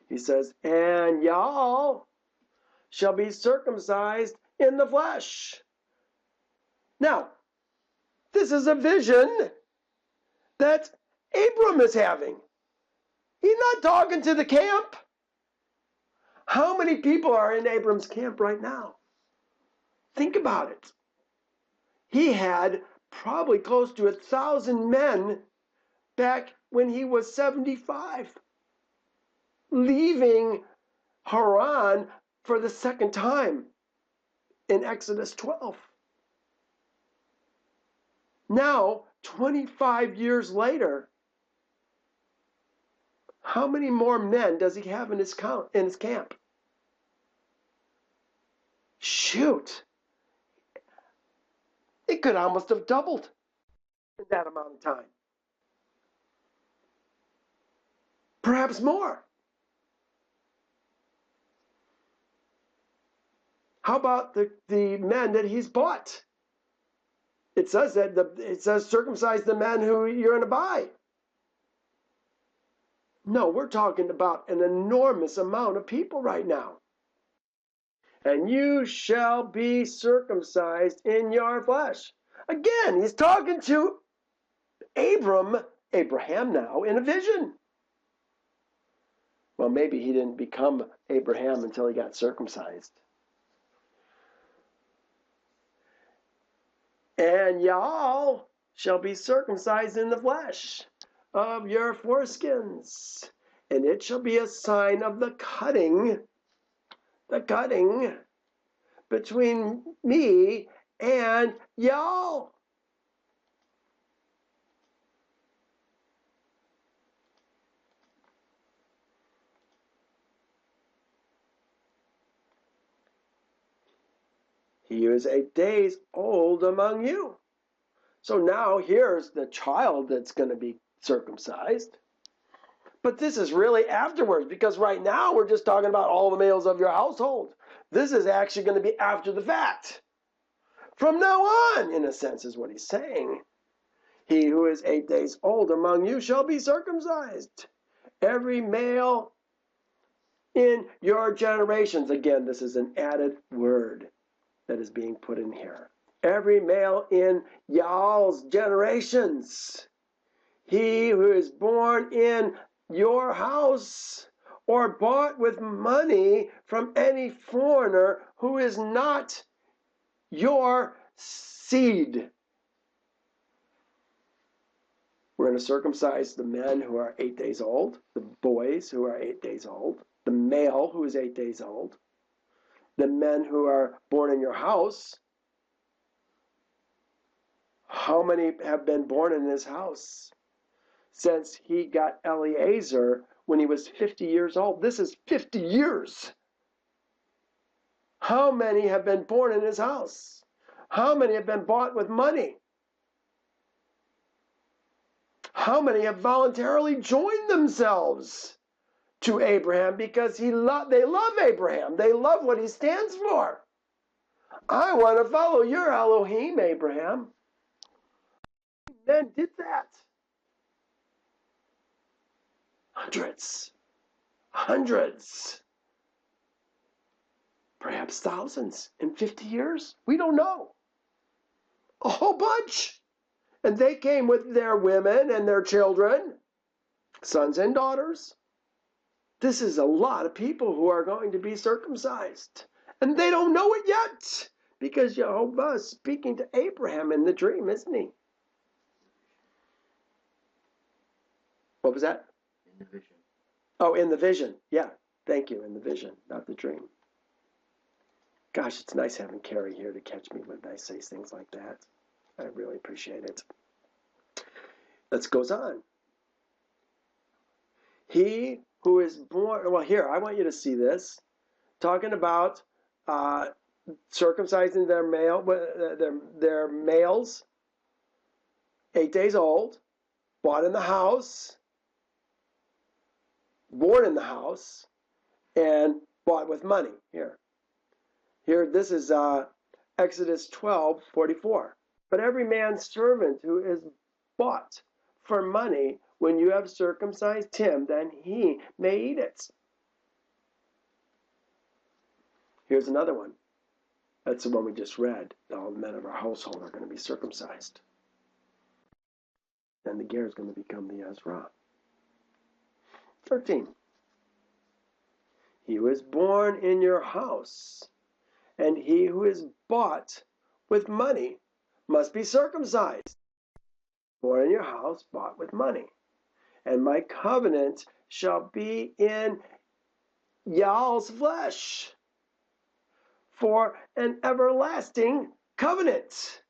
He says, and y'all shall be circumcised in the flesh. Now, this is a vision that Abram is having. He's not talking to the camp. How many people are in Abram's camp right now? Think about it. He had probably close to 1,000 men back when he was 75, leaving Haran for the second time in Exodus 12. Now, 25 years later, how many more men does he have in his camp? Shoot. It could almost have doubled in that amount of time. Perhaps more. How about the men that he's bought? It says circumcise the men who you're going to buy. No, we're talking about an enormous amount of people right now. And you shall be circumcised in your flesh. Again, he's talking to Abraham now, in a vision. Well, maybe he didn't become Abraham until he got circumcised. And y'all shall be circumcised in the flesh of your foreskins, and it shall be a sign of the cutting between me and y'all. He is 8 days old among you. So now here's the child that's going to be circumcised. But this is really afterwards, because right now we're just talking about all the males of your household. This is actually going to be after the fact. From now on, in a sense, is what he's saying. He who is 8 days old among you shall be circumcised. Every male in your generations. Again, this is an added word that is being put in here. Every male in y'all's generations. He who is born in your house or bought with money from any foreigner who is not your seed. We're going to circumcise the men who are 8 days old, the boys who are 8 days old, the male who is 8 days old, the men who are born in your house. How many have been born in this house since he got Eliezer when he was 50 years old. This is 50 years. How many have been born in his house? How many have been bought with money? How many have voluntarily joined themselves to Abraham because they love Abraham. They love what he stands for. I want to follow your Elohim, Abraham. Men did that. Hundreds, perhaps thousands in 50 years. We don't know. A whole bunch. And they came with their women and their children, sons and daughters. This is a lot of people who are going to be circumcised. And they don't know it yet, because Jehovah is speaking to Abraham in the dream, isn't he? What was that? In the vision. Oh, in the vision. Yeah, thank you, in the vision, not the dream. Gosh, it's nice having Carrie here to catch me when I say things like that. I really appreciate it. Let's goes on. He who is born, well, here, I want you to see this, talking about circumcising their males, 8 days old, bought in the house, born in the house, and bought with money. Here, this is Exodus 12:44. But every man's servant who is bought for money, when you have circumcised him, then he may eat it. Here's another one. That's the one we just read. All the men of our household are going to be circumcised. And the ger is going to become the Ezra. 13. He who is born in your house, and he who is bought with money must be circumcised. Born in your house, bought with money. And my covenant shall be in y'all's flesh for an everlasting covenant.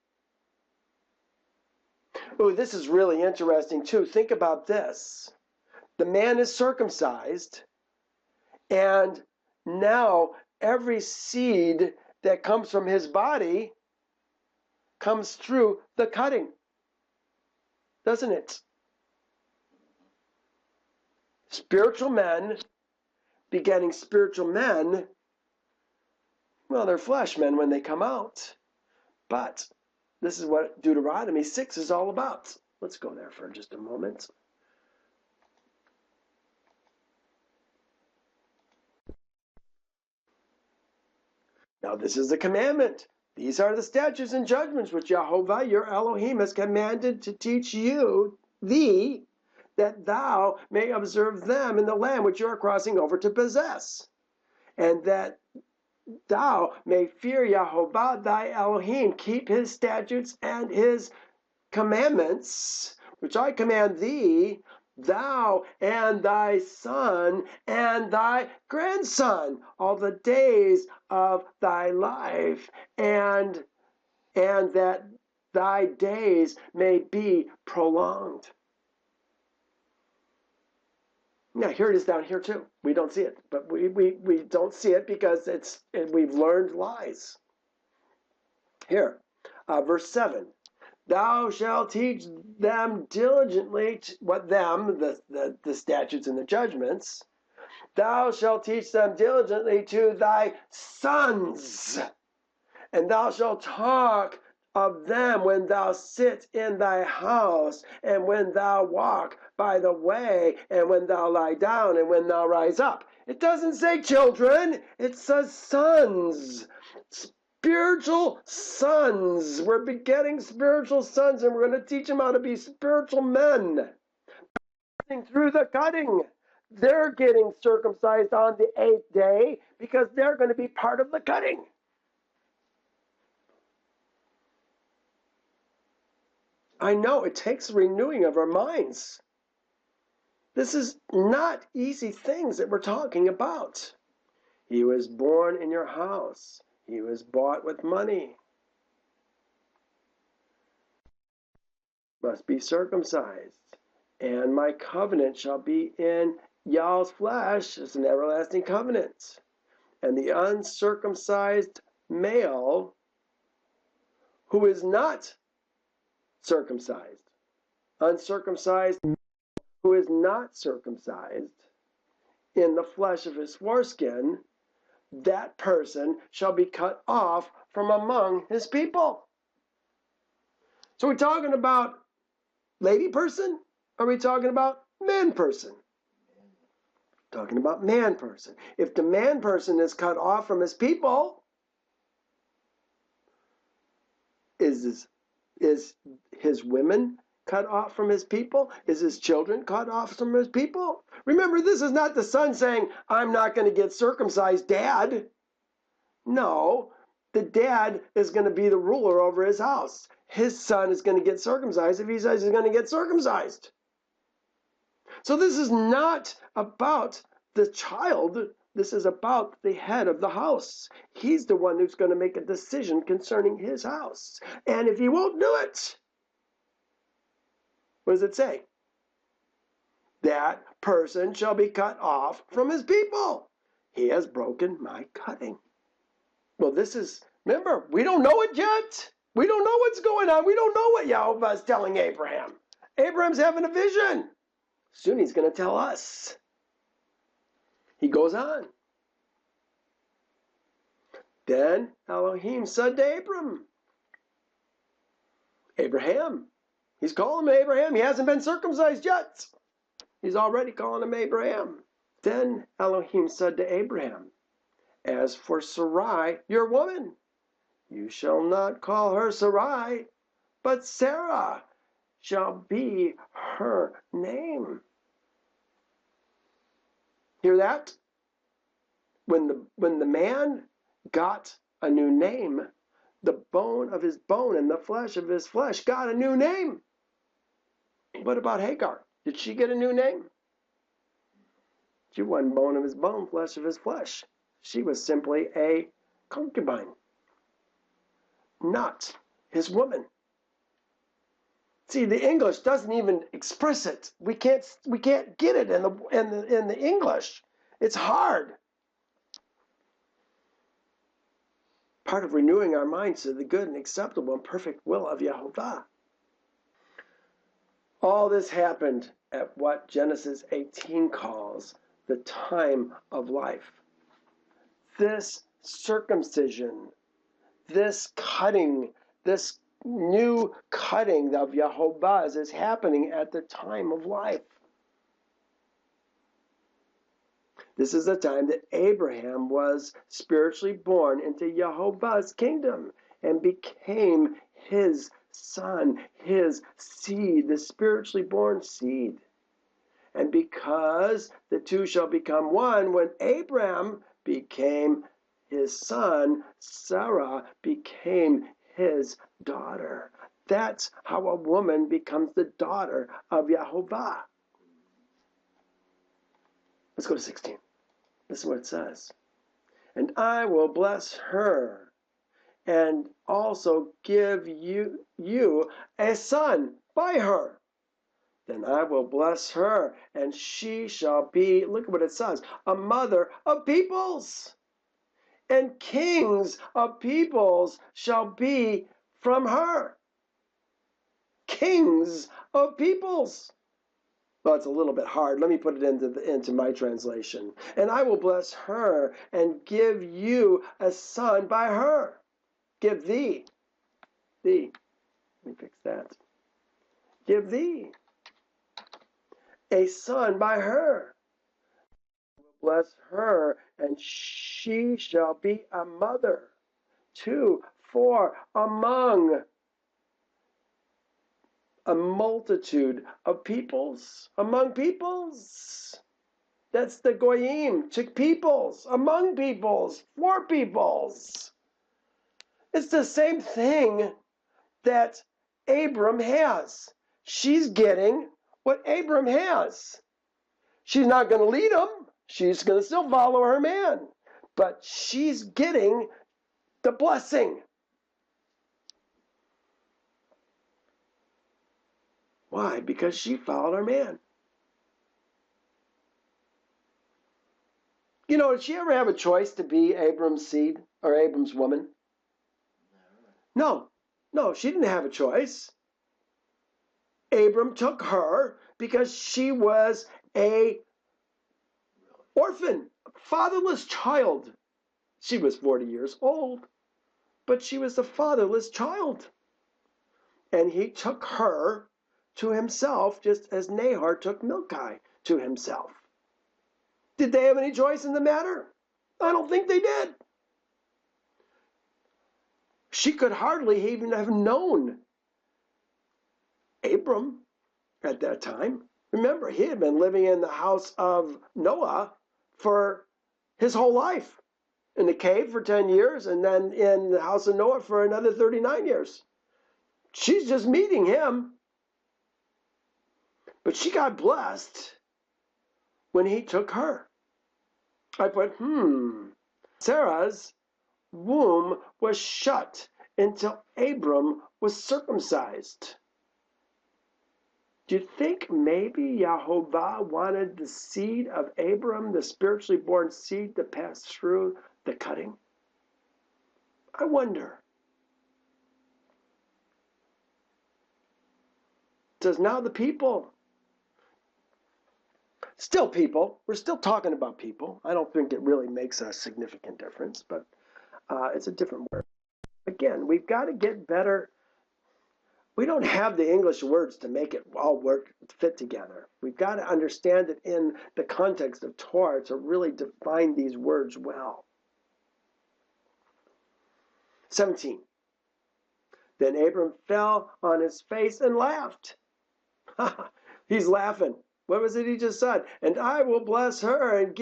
Oh, this is really interesting too. Think about this. The man is circumcised, and now every seed that comes from his body comes through the cutting, doesn't it? Spiritual men begetting spiritual men, well, they're flesh men when they come out. But this is what Deuteronomy 6 is all about. Let's go there for just a moment. Now this is the commandment. These are the statutes and judgments which Jehovah your Elohim has commanded to teach thee, that thou may observe them in the land which you are crossing over to possess, and that thou may fear Jehovah thy Elohim, keep his statutes and his commandments, which I command thee, thou and thy son and thy grandson, all the days of thy life, and that thy days may be prolonged. Now, here it is down here too. We don't see it, but we don't see it because we've learned lies. Here, verse 7. Thou shalt teach them diligently, the statutes and the judgments. Thou shalt teach them diligently to thy sons, and thou shalt talk of them when thou sit in thy house, and when thou walk by the way, and when thou lie down, and when thou rise up. It doesn't say children, it says sons. Spiritual sons. We're begetting spiritual sons, and we're going to teach them how to be spiritual men. Through the cutting. They're getting circumcised on the 8th day because they're going to be part of the cutting. I know it takes renewing of our minds. This is not easy things that we're talking about. He was born in your house. He was bought with money. Must be circumcised. And my covenant shall be in y'all's flesh as an everlasting covenant. And the uncircumcised male who is not circumcised, uncircumcised who is not circumcised in the flesh of his foreskin, that person shall be cut off from among his people. So we're talking about lady person? Or are we talking about man person? Talking about man person. If the man person is cut off from his people, is his women cut off from his people? Is his children cut off from his people? Remember, this is not the son saying, I'm not going to get circumcised, Dad. No, the dad is going to be the ruler over his house. His son is going to get circumcised if he says he's going to get circumcised. So this is not about the child. This is about the head of the house. He's the one who's going to make a decision concerning his house. And if he won't do it, what does it say? That person shall be cut off from his people. He has broken my cutting. Well, this is, remember, we don't know it yet. We don't know what's going on. We don't know what Yahweh is telling Abraham. Abraham's having a vision. Soon he's going to tell us. He goes on. Then Elohim said to Abraham, he's calling him Abraham. He hasn't been circumcised yet. He's already calling him Abraham. Then Elohim said to Abraham, as for Sarai, your woman, you shall not call her Sarai, but Sarah shall be her name. Hear that? When the man got a new name, the bone of his bone and the flesh of his flesh got a new name. What about Hagar? Did she get a new name? She wasn't bone of his bone, flesh of his flesh. She was simply a concubine, not his woman. See, the English doesn't even express it. We can't get it in the English. It's hard. Part of renewing our minds to the good and acceptable and perfect will of Yahovah. All this happened at what Genesis 18 calls the time of life. This circumcision, this cutting, this new cutting of Yahovah is happening at the time of life. This is the time that Abraham was spiritually born into Yahovah's kingdom and became his son, his seed, the spiritually born seed. And because the two shall become one, when Abraham became his son, Sarah became his daughter. That's how a woman becomes the daughter of Yahovah. Let's go to 16. This is what it says. And I will bless her and also give you a son by her. Then I will bless her, and she shall be, look at what it says, a mother of peoples. And kings of peoples shall be from her. Kings of peoples. Well, it's a little bit hard. Let me put it into my translation. And I will bless her and give you a son by her. Give thee. Let me fix that. Give thee a son by her. I will bless her, and she shall be a mother for among a multitude of peoples, among peoples. That's the goyim, to peoples, among peoples, for peoples. It's the same thing that Abram has. She's getting what Abram has. She's not going to lead him. She's going to still follow her man. But she's getting the blessing. Why? Because she followed her man. You know, did she ever have a choice to be Abram's seed or Abram's woman? No, she didn't have a choice. Abram took her because she was a orphan, fatherless child. She was 40 years old, but she was a fatherless child. And he took her to himself just as Nahor took Milcah to himself. Did they have any choice in the matter? I don't think they did. She could hardly even have known Abram at that time. Remember, he had been living in the house of Noah for his whole life, in the cave for 10 years, and then in the house of Noah for another 39 years. She's just meeting him. But she got blessed when he took her. I put, Sarah's womb was shut until Abram was circumcised. Do you think maybe Yahovah wanted the seed of Abram, the spiritually born seed, to pass through the cutting? I wonder. Does now the people, still people, we're still talking about people. I don't think it really makes a significant difference, but it's a different word. Again, we've got to get better. We don't have the English words to make it all fit together. We've got to understand it in the context of Torah to really define these words well. 17. Then Abram fell on his face and laughed. He's laughing. What was it he just said? And I will bless her and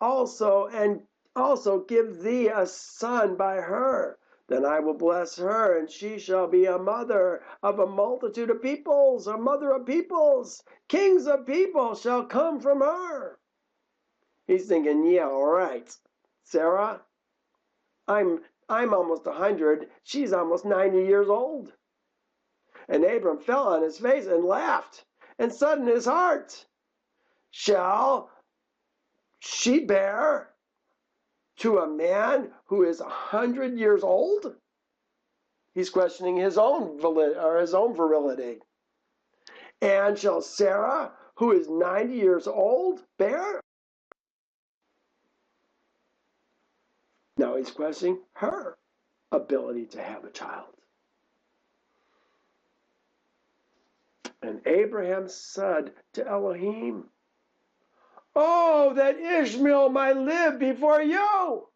also give thee a son by her. Then I will bless her, and she shall be a mother of a multitude of peoples, a mother of peoples. Kings of people shall come from her. He's thinking, yeah, all right, Sarah, I'm almost 100. She's almost 90 years old. And Abram fell on his face and laughed, and said in his heart, shall she bear to a man who is 100 years old? He's questioning his own virility. And shall Sarah, who is 90 years old, bear? Now he's questioning her ability to have a child. And Abraham said to Elohim, oh, that Ishmael might live before you.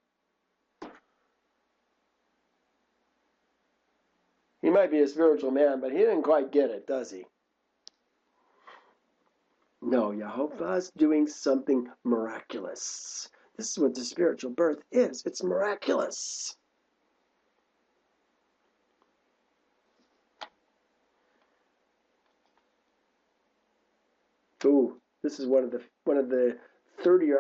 He might be a spiritual man, but he didn't quite get it, does he? No, Yahovah's doing something miraculous. This is what the spiritual birth is. It's miraculous. Ooh, this is one of the 30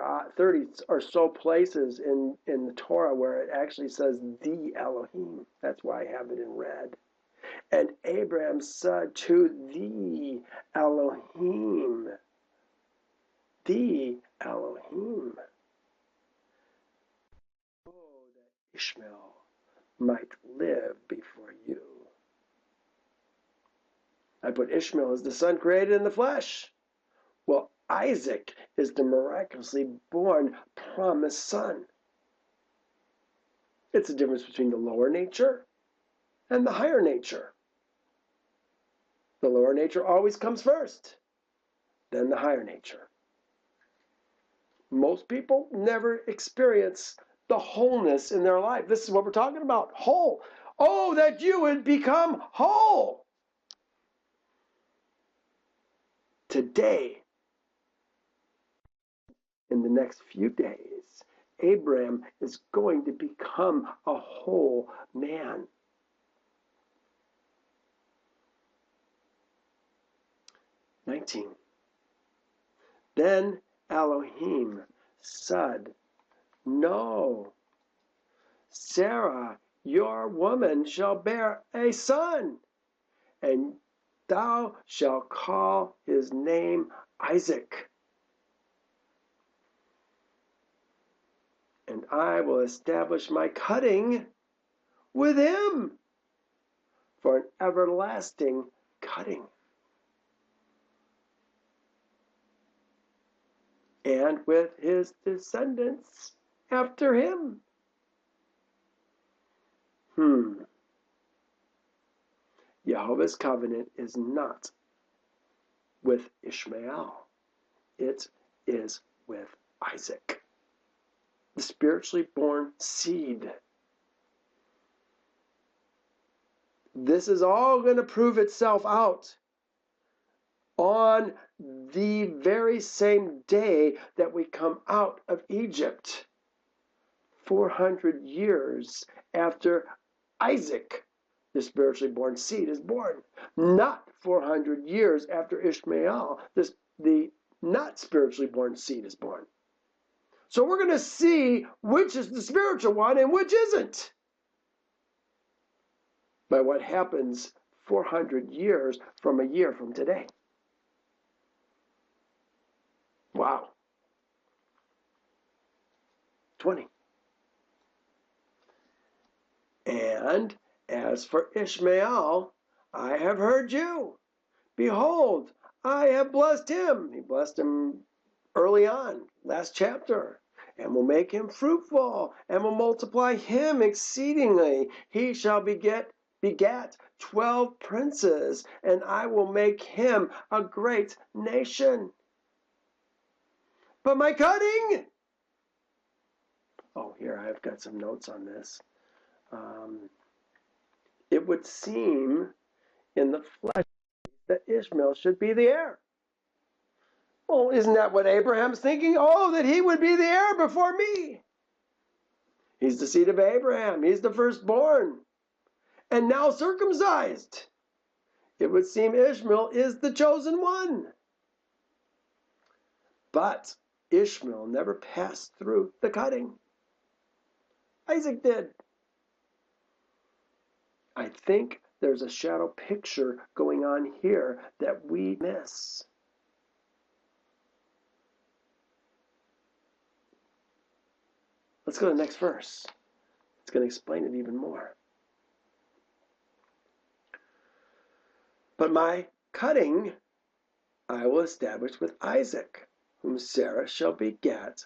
or so places in the Torah where it actually says the Elohim. That's why I have it in red. And Abraham said to the Elohim, the Elohim, oh, that Ishmael might live before you. I put Ishmael as the son created in the flesh. Well, Isaac is the miraculously born promised son. It's the difference between the lower nature and the higher nature. The lower nature always comes first, then the higher nature. Most people never experience the wholeness in their life. This is what we're talking about, whole. Oh, that you would become whole. Today, in the next few days, Abraham is going to become a whole man. Then Elohim said, no, Sarah, your woman, shall bear a son, and thou shalt call his name Isaac, and I will establish my cutting with him for an everlasting cutting, and with his descendants after him. Jehovah's covenant is not with Ishmael. It is with Isaac, the spiritually born seed. This is all going to prove itself out on the very same day that we come out of Egypt, 400 years after Isaac, the spiritually born seed, is born. Not 400 years after Ishmael, the not spiritually born seed, is born. So we're going to see which is the spiritual one and which isn't by what happens 400 years from a year from today. Wow. 20. And as for Ishmael, I have heard you. Behold, I have blessed him. He blessed him early on, last chapter. And will make him fruitful, and will multiply him exceedingly. He shall begat 12 princes, and I will make him a great nation. But my cutting, here I've got some notes on this. It would seem in the flesh that Ishmael should be the heir. Well, isn't that what Abraham's thinking? That he would be the heir before me. He's the seed of Abraham. He's the firstborn. And now circumcised. It would seem Ishmael is the chosen one. But Ishmael never passed through the cutting. Isaac did. I think there's a shadow picture going on here that we miss. Let's go to the next verse. It's going to explain it even more. But my cutting I will establish with Isaac, whom Sarah shall beget,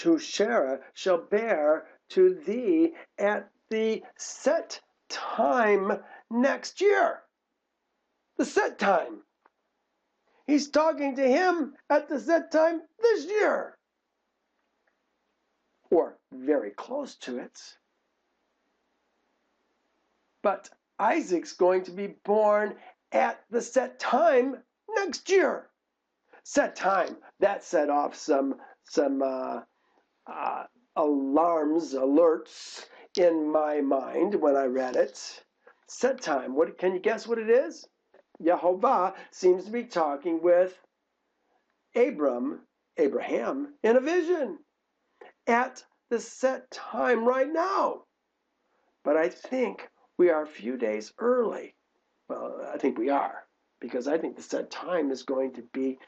who Sarah shall bear to thee at the set time next year. The set time. He's talking to him at the set time this year. Or very close to it. But Isaac's going to be born at the set time next year. Set time. That set off some alerts in my mind when I read it. Set time. What can you guess what it is? Yehovah seems to be talking with Abraham in a vision at the set time right now. But I think we are a few days early. Well, I think we are, because I think the set time is going to be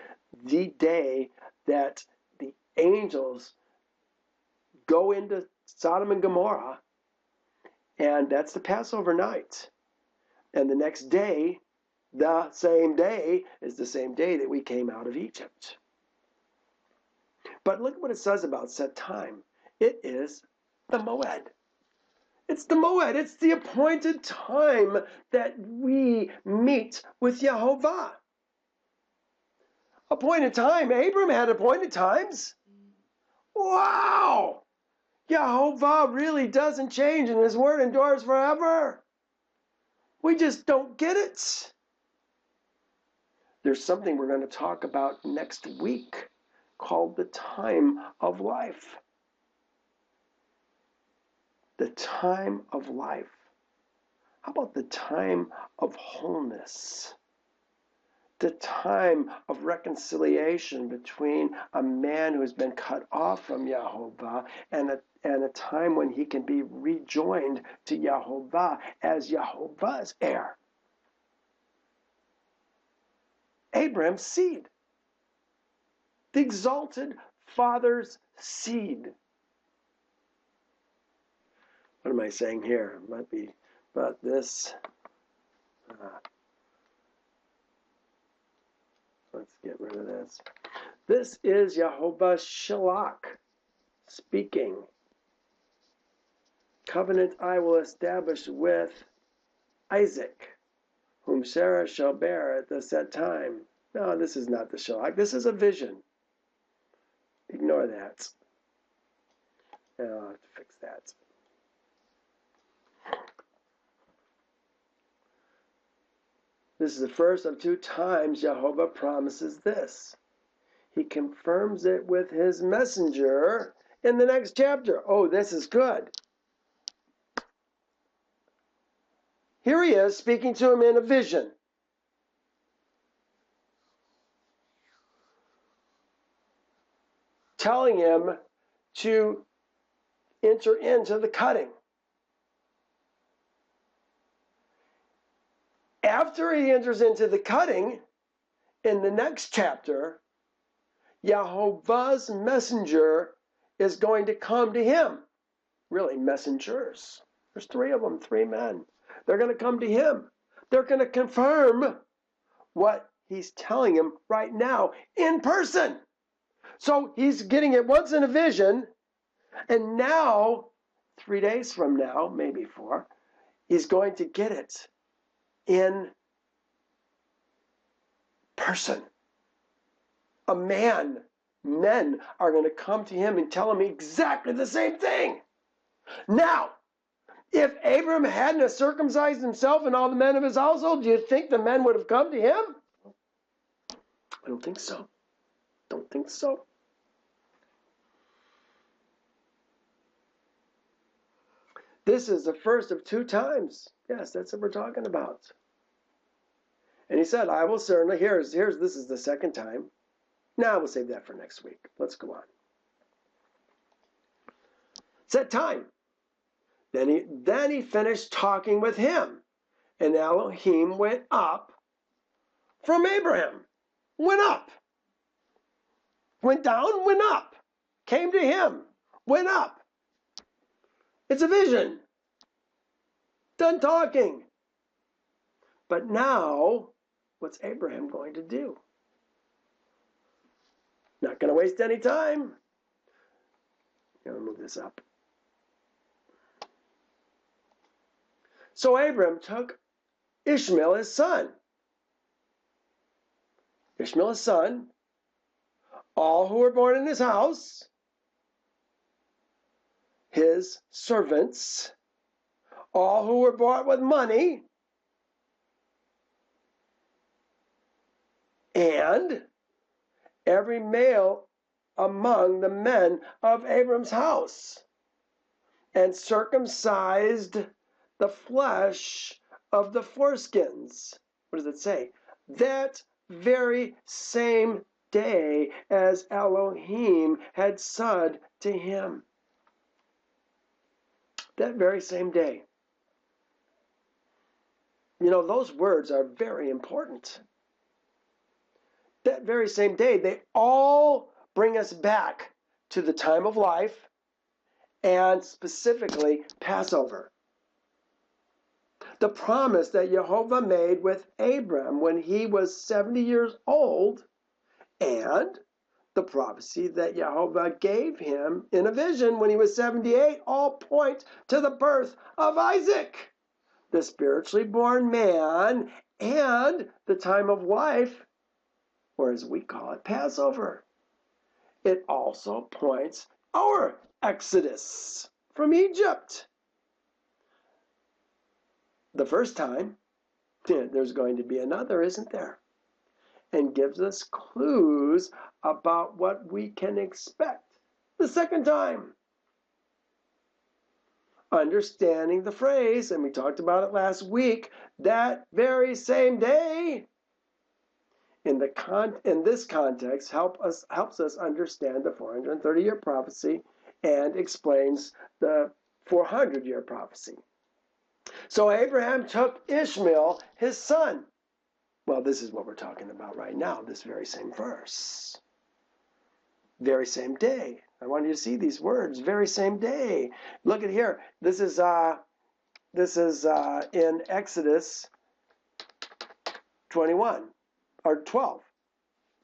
the day that the angels go into Sodom and Gomorrah, and that's the Passover night. And the next day, the same day, is the same day that we came out of Egypt. But look at what it says about set time. It is the Moed. It's the Moed. It's the appointed time that we meet with Yehovah. Appointed time. Abram had appointed times. Wow! Yehovah really doesn't change, and his word endures forever. We just don't get it. There's something we're going to talk about next week called the time of life. The time of life. How about the time of wholeness? The time of reconciliation between a man who has been cut off from Yehovah and a time when he can be rejoined to Yehovah as Yehovah's heir. Abraham's seed. The exalted father's seed. What am I saying here? It might be about this. Let's get rid of this. This is Yehovah Shalach speaking. Covenant I will establish with Isaac, whom Sarah shall bear at the set time. No, this is not the Shalach. This is a vision. Ignore that. I'll have to fix that. This is the first of 2 times Jehovah promises this. He confirms it with his messenger in the next chapter. Oh, this is good. Here he is speaking to him in a vision. Telling him to enter into the cutting. After he enters into the cutting, in the next chapter, Yehovah's messenger is going to come to him. Really, messengers. There's 3 of them, 3 men. They're going to come to him. They're going to confirm what he's telling him right now in person. So he's getting it once in a vision, and now, 3 days from now, maybe 4, he's going to get it in person. A man, men are going to come to him and tell him exactly the same thing. Now, if Abram hadn't circumcised himself and all the men of his household, do you think the men would have come to him? I don't think so. Don't think so. This is the first of 2 times. Yes, that's what we're talking about. And he said, I will certainly, this is the 2nd time. Now we'll save that for next week. Let's go on. Set time. Then he finished talking with him. And Elohim went up from Abraham. Went up. Went down, went up. Came to him. Went up. It's a vision. Done talking. But now, what's Abraham going to do? Not going to waste any time. I'm going to move this up. So Abram took Ishmael, his son. Ishmael, his son. All who were born in his house. His servants. All who were bought with money. And every male among the men of Abram's house, and circumcised the flesh of the foreskins. What does it say? That very same day as Elohim had said to him. That very same day. You know, those words are very important. That very same day, they all bring us back to the time of life and specifically Passover. The promise that Jehovah made with Abram when he was 70 years old, and the prophecy that Jehovah gave him in a vision when he was 78 all point to the birth of Isaac, the spiritually born man, and the time of life, or as we call it, Passover. It also points our exodus from Egypt. The first time, there's going to be another, isn't there? And gives us clues about what we can expect the second time. Understanding the phrase, and we talked about it last week, that very same day, in this context, helps us understand the 430-year prophecy and explains the 400-year prophecy. So Abraham took Ishmael, his son. Well, this is what we're talking about right now, this very same verse. Very same day. I want you to see these words, very same day. Look at here. This is in Exodus 21 or 12.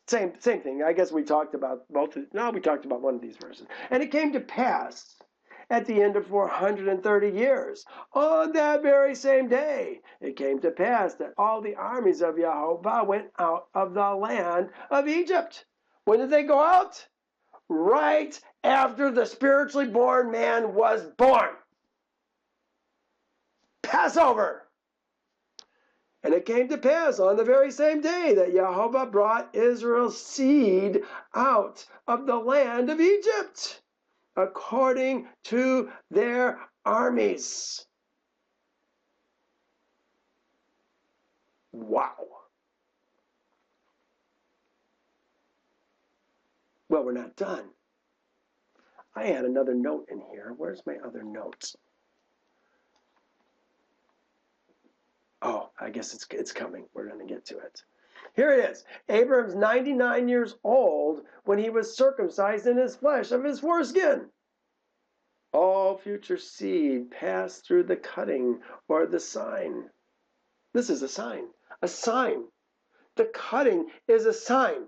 Same thing. I guess we talked about both. No, we talked about one of these verses. And it came to pass at the end of 430 years, on that very same day, it came to pass that all the armies of Jehovah went out of the land of Egypt. When did they go out? Right after the spiritually born man was born. Passover. And it came to pass on the very same day that Jehovah brought Israel's seed out of the land of Egypt, according to their armies. Wow. Well, we're not done. I had another note in here. Where's my other notes? Oh, I guess it's coming. We're going to get to it. Here it is. Abram's 99 years old when he was circumcised in his flesh of his foreskin. All future seed passed through the cutting or the sign. This is a sign. A sign. The cutting is a sign.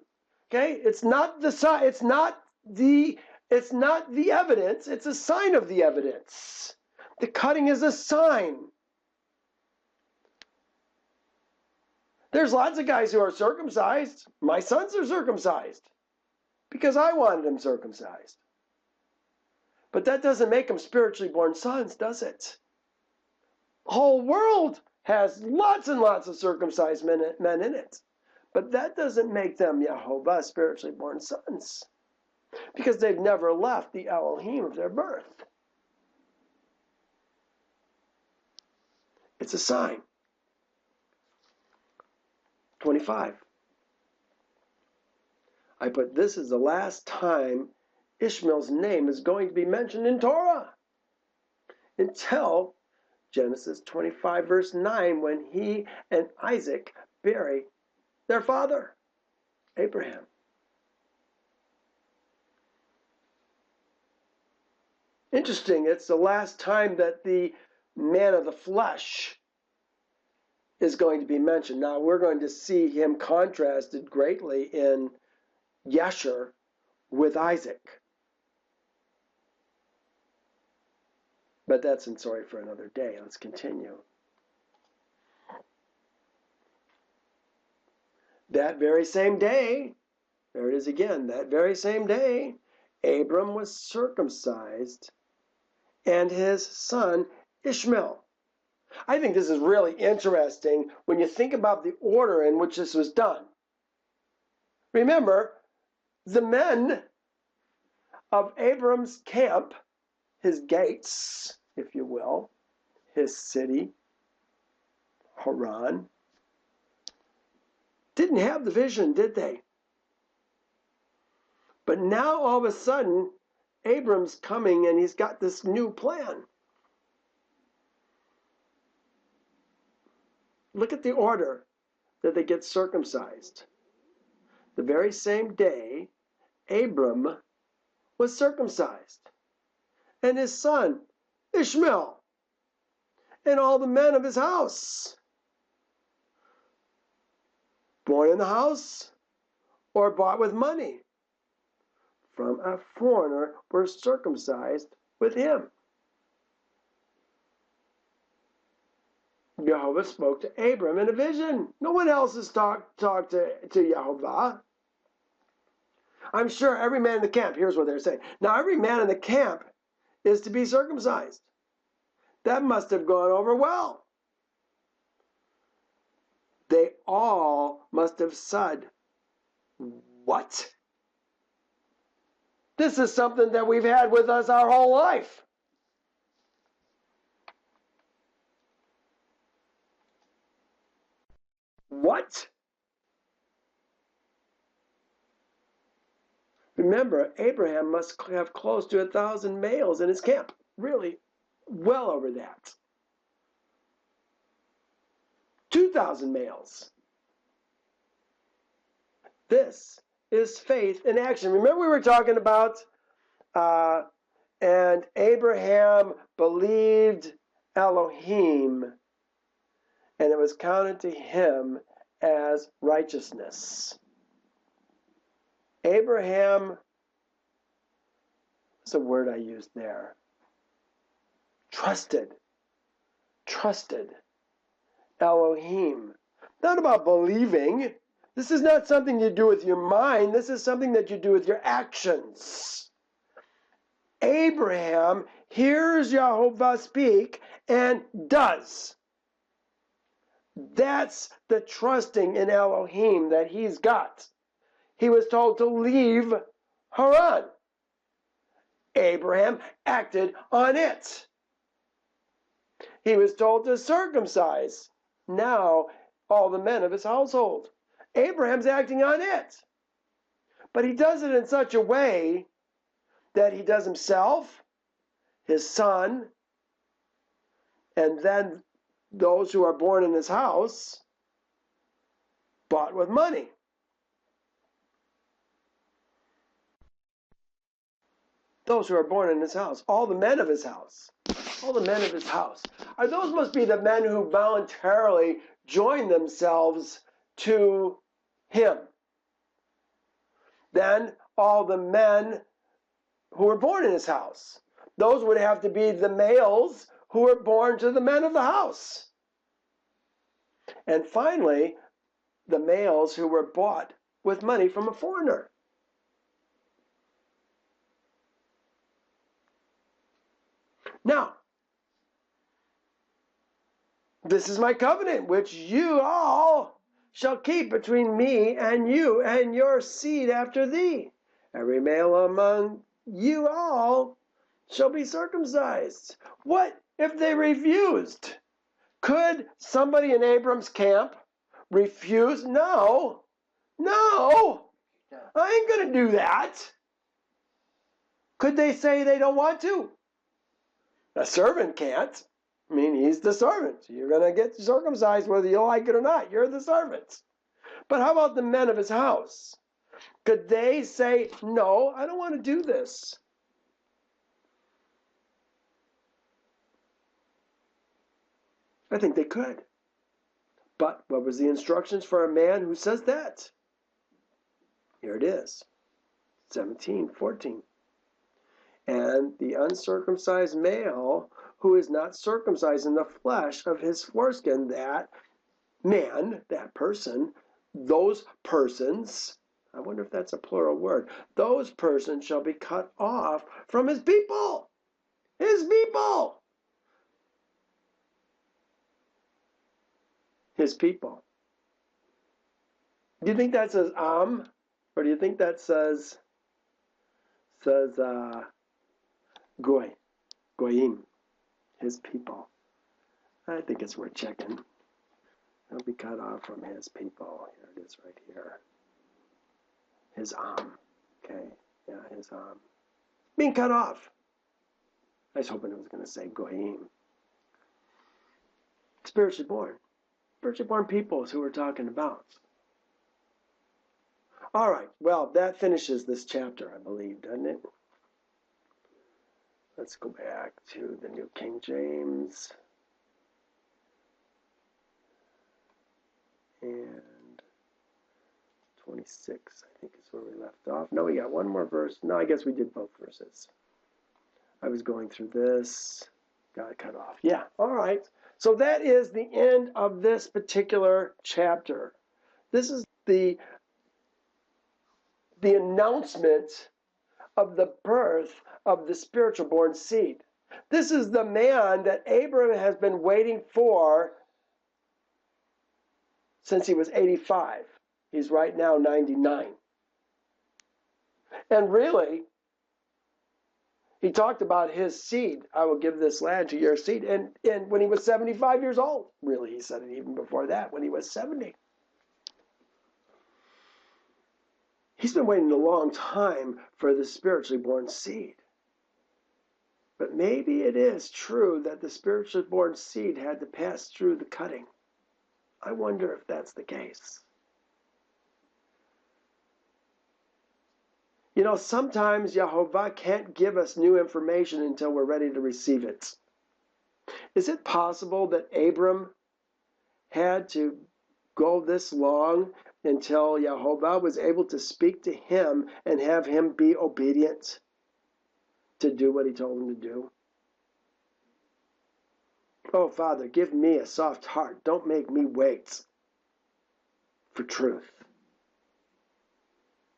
Okay? It's not the sign. It's not the evidence. It's a sign of the evidence. The cutting is a sign. There's lots of guys who are circumcised. My sons are circumcised because I wanted them circumcised. But that doesn't make them spiritually born sons, does it? The whole world has lots and lots of circumcised men in it. But that doesn't make them Jehovah spiritually born sons because they've never left the Elohim of their birth. It's a sign. 25. I put this is the last time Ishmael's name is going to be mentioned in Torah until Genesis 25 verse 9 when he and Isaac bury their father, Abraham. Interesting, it's the last time that the man of the flesh is going to be mentioned. Now we're going to see him contrasted greatly in Yasher with Isaac. But that's in story for another day. Let's continue. That very same day, there it is again, that very same day, Abram was circumcised and his son Ishmael. I think this is really interesting when you think about the order in which this was done. Remember, the men of Abram's camp, his gates, if you will, his city, Haran, didn't have the vision, did they? But now all of a sudden, Abram's coming and he's got this new plan. Look at the order that they get circumcised. The very same day, Abram was circumcised, and his son, Ishmael, and all the men of his house. Born in the house or bought with money from a foreigner were circumcised with him. Jehovah spoke to Abram in a vision. No one else has talked to Jehovah. I'm sure every man in the camp, here's what they're saying. Now every man in the camp is to be circumcised. That must have gone over well. They all must have said, what? This is something that we've had with us our whole life. What? Remember, Abraham must have close to 1,000 males in his camp. Really, well over that. 2,000 males. This is faith in action. Remember we were talking about, and Abraham believed Elohim, and it was counted to him as righteousness. Abraham, what's the word I used there? Trusted Elohim. Not about believing. This is not something you do with your mind. This is something that you do with your actions. Abraham hears Jehovah speak and does. That's the trusting in Elohim that he's got. He was told to leave Haran. Abraham acted on it. He was told to circumcise now all the men of his household. Abraham's acting on it. But he does it in such a way that he does himself, his son, and then those who are born in his house, bought with money. Those who are born in his house, all the men of his house. All the men of his house. Those must be the men who voluntarily join themselves to him. Then all the men who were born in his house. Those would have to be the males who were born to the men of the house. And finally, the males who were bought with money from a foreigner. Now, this is my covenant, which you all shall keep between me and you and your seed after thee. Every male among you all shall be circumcised. What if they refused? Could somebody in Abram's camp refuse? No, I ain't going to do that. Could they say they don't want to? A servant can't. I mean, he's the servant. You're going to get circumcised whether you like it or not. You're the servant. But how about the men of his house? Could they say, no, I don't want to do this? I think they could. But what was the instructions for a man who says that? Here it is, 17:14. And the uncircumcised male who is not circumcised in the flesh of his foreskin, that man, that person, those persons, I wonder if that's a plural word, those persons shall be cut off from his people. His people. His people. Do you think that says Am? Or do you think that says Goy? Goyim. His people. I think it's worth checking. He'll be cut off from his people. Here it is right here. His Am. Okay. Yeah, his Am. Being cut off. I was hoping it was going to say Goyim. Spiritually born. Spiritually born people is who we're talking about. All right. Well, that finishes this chapter, I believe, doesn't it? Let's go back to the New King James. And 26, I think is where we left off. No, we got one more verse. No, I guess we did both verses. I was going through this. Got it cut off. Yeah, all right. So that is the end of this particular chapter. This is the announcement of the birth of the spiritual born seed. This is the man that Abraham has been waiting for since he was 85. He's right now 99. And really, he talked about his seed. I will give this land to your seed. And when he was 75 years old, really, he said it even before that, when he was 70. He's been waiting a long time for the spiritually born seed. But maybe it is true that the spiritually born seed had to pass through the cutting. I wonder if that's the case. You know, sometimes Jehovah can't give us new information until we're ready to receive it. Is it possible that Abram had to go this long until Jehovah was able to speak to him and have him be obedient to do what he told him to do? Oh, Father, give me a soft heart. Don't make me wait for truth.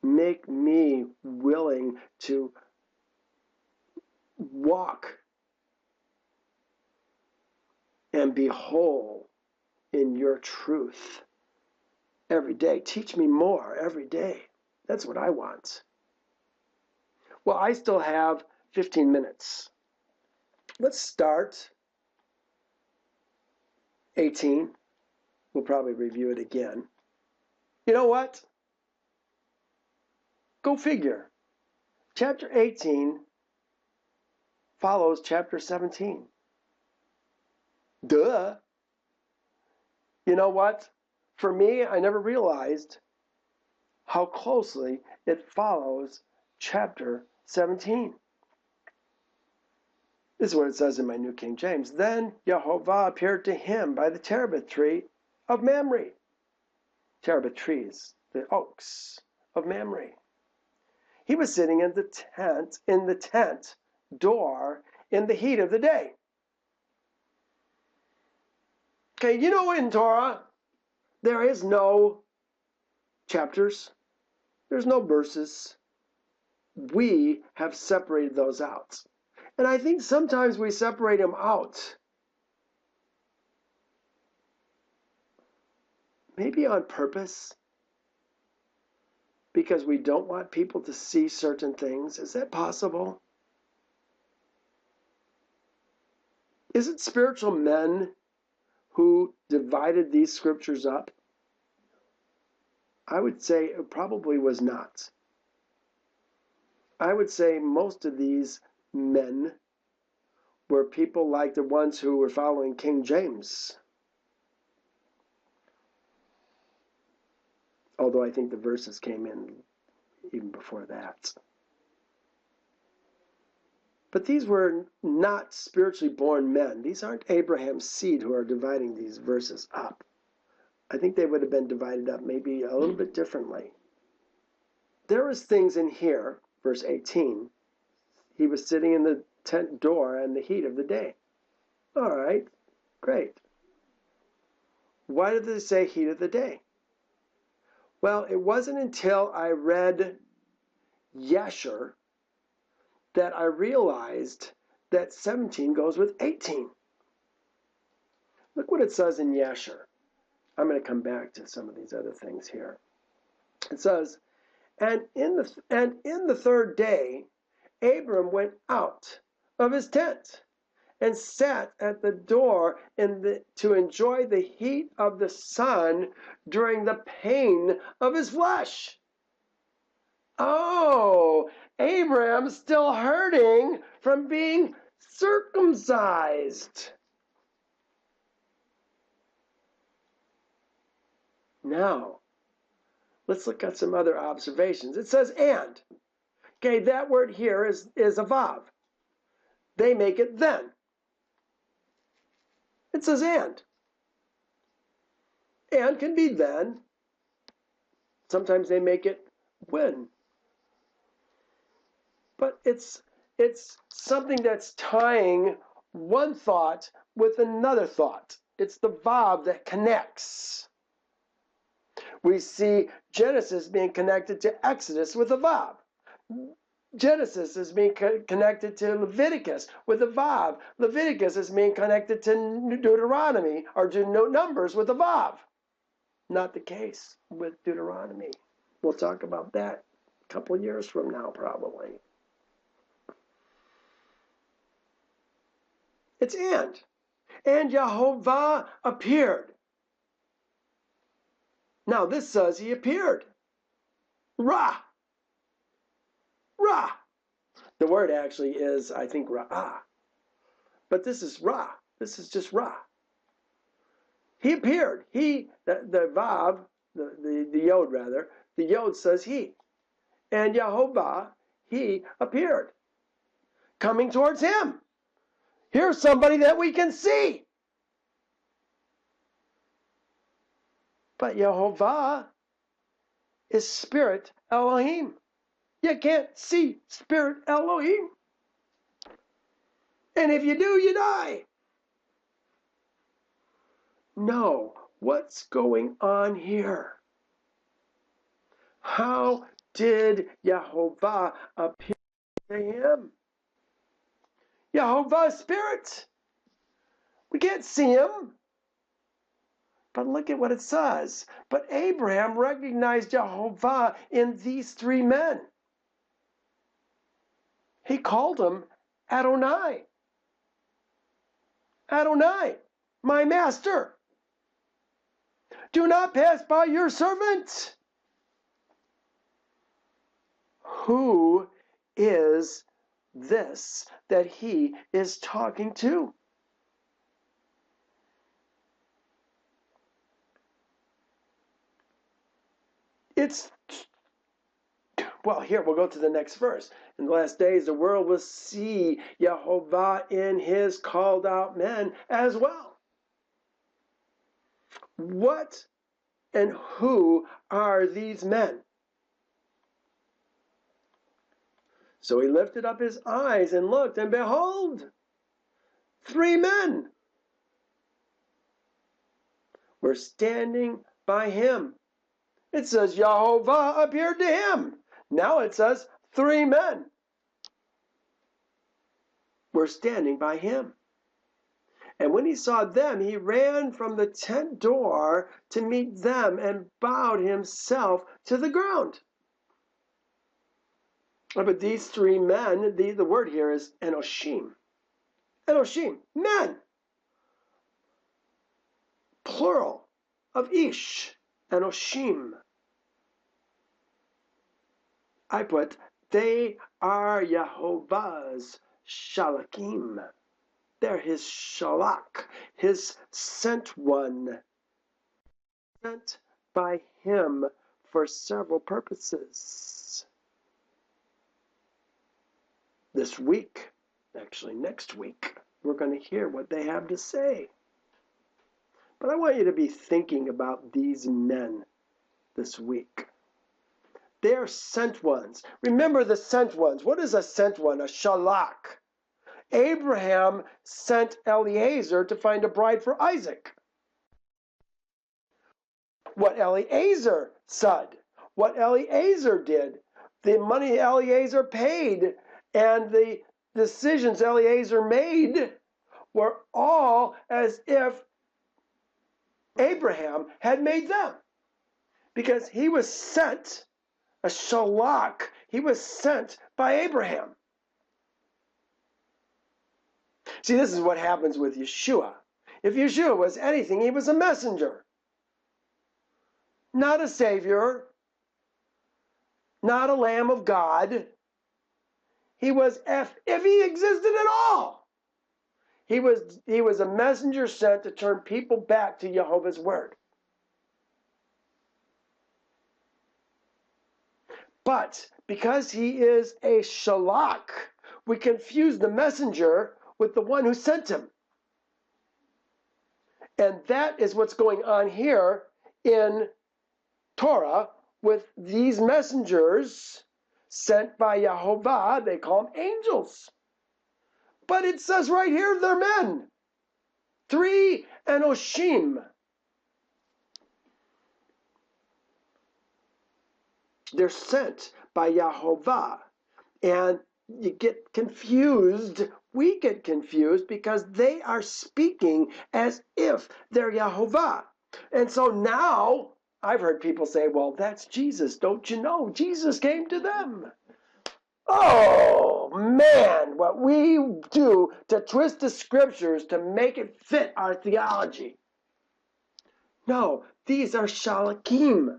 Make me willing to walk and be whole in your truth every day. Teach me more every day. That's what I want. Well, I still have 15 minutes. Let's start 18. We'll probably review it again. You know what? Go figure. Chapter 18 follows chapter 17. Duh. You know what? For me, I never realized how closely it follows chapter 17. This is what it says in my New King James. Then Jehovah appeared to him by the terebinth tree of Mamre. Terebinth trees, the oaks of Mamre. He was sitting in the tent door in the heat of the day. Okay, you know, in Torah, there is no chapters. There's no verses. We have separated those out. And I think sometimes we separate them out, maybe on purpose, because we don't want people to see certain things. Is that possible? Is it spiritual men who divided these scriptures up? I would say it probably was not. I would say most of these men were people like the ones who were following King James. Although I think the verses came in even before that. But these were not spiritually born men. These aren't Abraham's seed who are dividing these verses up. I think they would have been divided up maybe a little bit differently. There is things in here, verse 18. He was sitting in the tent door in the heat of the day. All right, great. Why did they say heat of the day? Well, it wasn't until I read Yesher that I realized that 17 goes with 18. Look what it says in Yesher. I'm going to come back to some of these other things here. It says, and in the third day, Abram went out of his tent and sat at the door to enjoy the heat of the sun during the pain of his flesh. Oh, Abraham's still hurting from being circumcised. Now, let's look at some other observations. It says and. Okay, that word here is a vav. They make it then. It says and. And can be then. Sometimes they make it when. But it's something that's tying one thought with another thought. It's the vav that connects. We see Genesis being connected to Exodus with a vav. Genesis is being connected to Leviticus with a vav. Leviticus is being connected to Deuteronomy or to Numbers with a vav. Not the case with Deuteronomy. We'll talk about that a couple of years from now, probably. It's and. And Jehovah appeared. Now this says he appeared. Ra. Ra. The word actually is, I think, Ra'ah. But this is Ra. This is just Ra. He appeared. The Vav, the Yod rather, the Yod says he. And Yehovah, he appeared, coming towards him. Here's somebody that we can see. But Yehovah is Spirit Elohim. You can't see Spirit Elohim. And if you do, you die. No, what's going on here? How did Yehovah appear to him? Yehovah is Spirit. We can't see him. But look at what it says. But Abraham recognized Yehovah in these three men. He called him Adonai. Adonai, my master. Do not pass by your servant. Who is this that he is talking to? Well, here, we'll go to the next verse. In the last days, the world will see Yehovah in his called out men as well. What and who are these men? So he lifted up his eyes and looked, and behold, three men were standing by him. It says Yehovah appeared to him. Now it says three men were standing by him. And when he saw them, he ran from the tent door to meet them and bowed himself to the ground. But these three men, the word here is Enoshim. Enoshim, men. Plural of Ish, Enoshim. I put, they are Yehovah's Shalakim. They're his Shalak, his sent one. Sent by him for several purposes. This week, actually next week, we're going to hear what they have to say. But I want you to be thinking about these men this week. They're sent ones. Remember the sent ones. What is a sent one? A shalak. Abraham sent Eliezer to find a bride for Isaac. What Eliezer said, what Eliezer did, the money Eliezer paid, and the decisions Eliezer made were all as if Abraham had made them. Because he was sent, a shalak, he was sent by Abraham. See, this is what happens with Yeshua. If Yeshua was anything, he was a messenger. Not a savior, not a lamb of God. He was, if he existed at all, he was a messenger sent to turn people back to Jehovah's word. But because he is a shalak, we confuse the messenger with the one who sent him. And that is what's going on here in Torah with these messengers sent by Yehovah. They call them angels. But it says right here they're men. Three Enoshim. They're sent by Yehovah. And you get confused. We get confused because they are speaking as if they're Yehovah. And so now I've heard people say, well, that's Jesus. Don't you know? Jesus came to them. Oh, man, what we do to twist the scriptures to make it fit our theology. No, these are shalakim.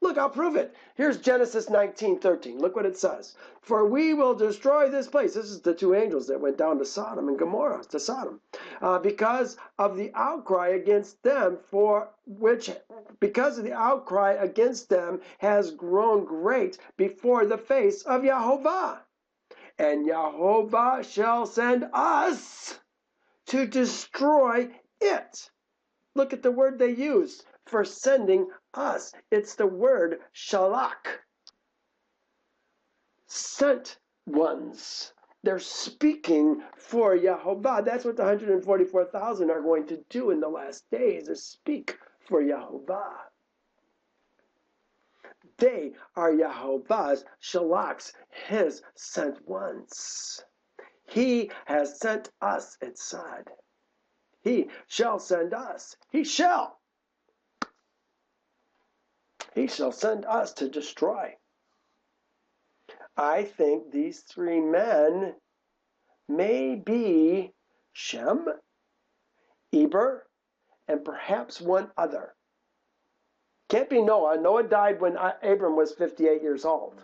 Look, I'll prove it. Here's Genesis 19:13. Look what it says. For we will destroy this place. This is the two angels that went down to Sodom and Gomorrah, to Sodom, because of the outcry against them, because of the outcry against them has grown great before the face of Yahovah. And Yahovah shall send us to destroy it. Look at the word they use for sending us. It's the word shalach. Sent ones. They're speaking for Yahovah. That's what the 144,000 are going to do in the last days, is speak for Yahovah. They are Yahovah's shalachs, his sent ones. He has sent us, it said. He shall send us. He shall. He shall send us to destroy. I think these three men may be Shem, Eber, and perhaps one other. Can't be Noah. Noah died when Abram was 58 years old.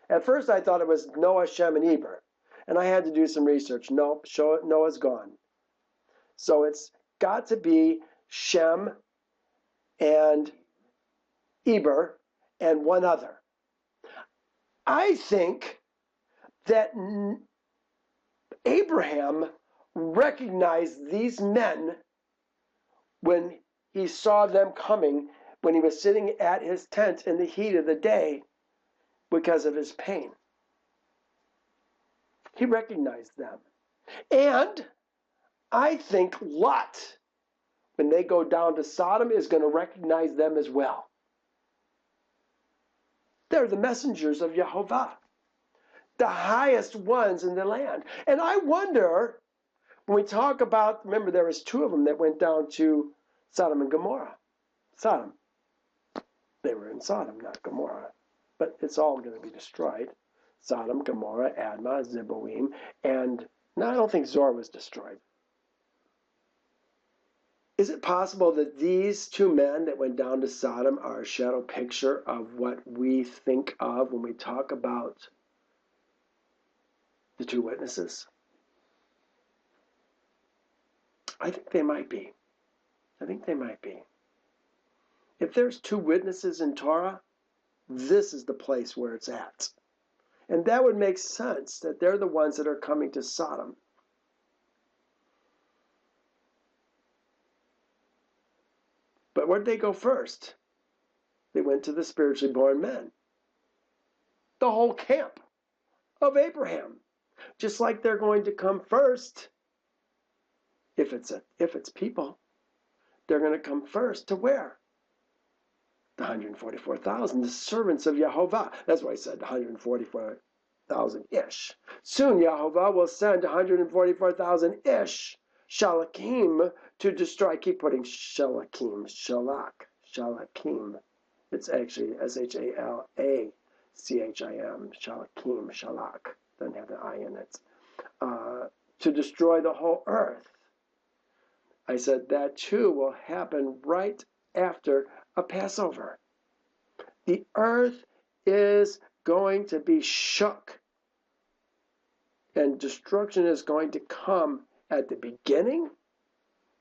At first I thought it was Noah, Shem, and Eber. And I had to do some research. Nope, Noah's gone. So it's got to be Shem and Eber and one other. I think that Abraham recognized these men when he saw them coming, when he was sitting at his tent in the heat of the day because of his pain. He recognized them. And I think Lot, when they go down to Sodom, is going to recognize them as well. They're the messengers of Yahovah, the highest ones in the land. And I wonder, when we talk about, remember there was two of them that went down to Sodom and Gomorrah. Sodom. They were in Sodom, not Gomorrah. But it's all going to be destroyed. Sodom, Gomorrah, Admah, Zeboim, and no, I don't think Zoar was destroyed. Is it possible that these two men that went down to Sodom are a shadow picture of what we think of when we talk about the two witnesses? I think they might be. I think they might be. If there's two witnesses in Torah, this is the place where it's at. And that would make sense, that they're the ones that are coming to Sodom. But where did they go first? They went to the spiritually born men. The whole camp of Abraham. Just like they're going to come first, if it's people, they're going to come first to where? The 144,000, the servants of Yahovah. That's why I said 144,000-ish. Soon Yahovah will send 144,000-ish shalakim to destroy. I keep putting shalakim, shalakim. It's actually Shalachim, shalakim, shalak. Doesn't have the I in it. To destroy the whole earth. I said that too will happen right after a Passover. The earth is going to be shook. And destruction is going to come at the beginning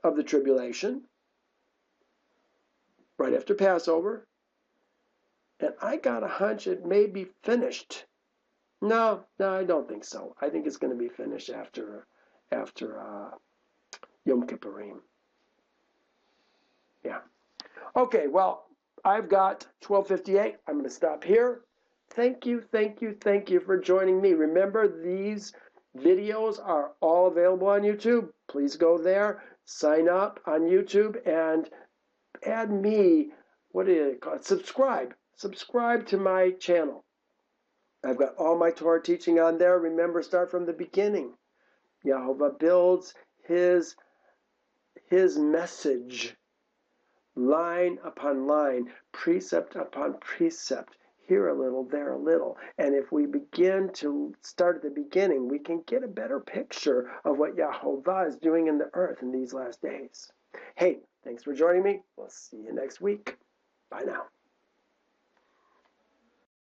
of the tribulation, right after Passover. And I got a hunch it may be finished. No, I don't think so. I think it's going to be finished after Yom Kippurim. Yeah. Okay, well, I've got 12:58. I'm going to stop here. Thank you for joining me. Remember, these videos are all available on YouTube. Please go there, sign up on YouTube, and add me, what do you call it? Subscribe. Subscribe to my channel. I've got all my Torah teaching on there. Remember, start from the beginning. Yahovah builds his message line upon line, precept upon precept, here a little, there a little. And if we begin to start at the beginning, we can get a better picture of what Yahovah is doing in the earth in these last days. Hey, thanks for joining me. We'll see you next week. Bye now.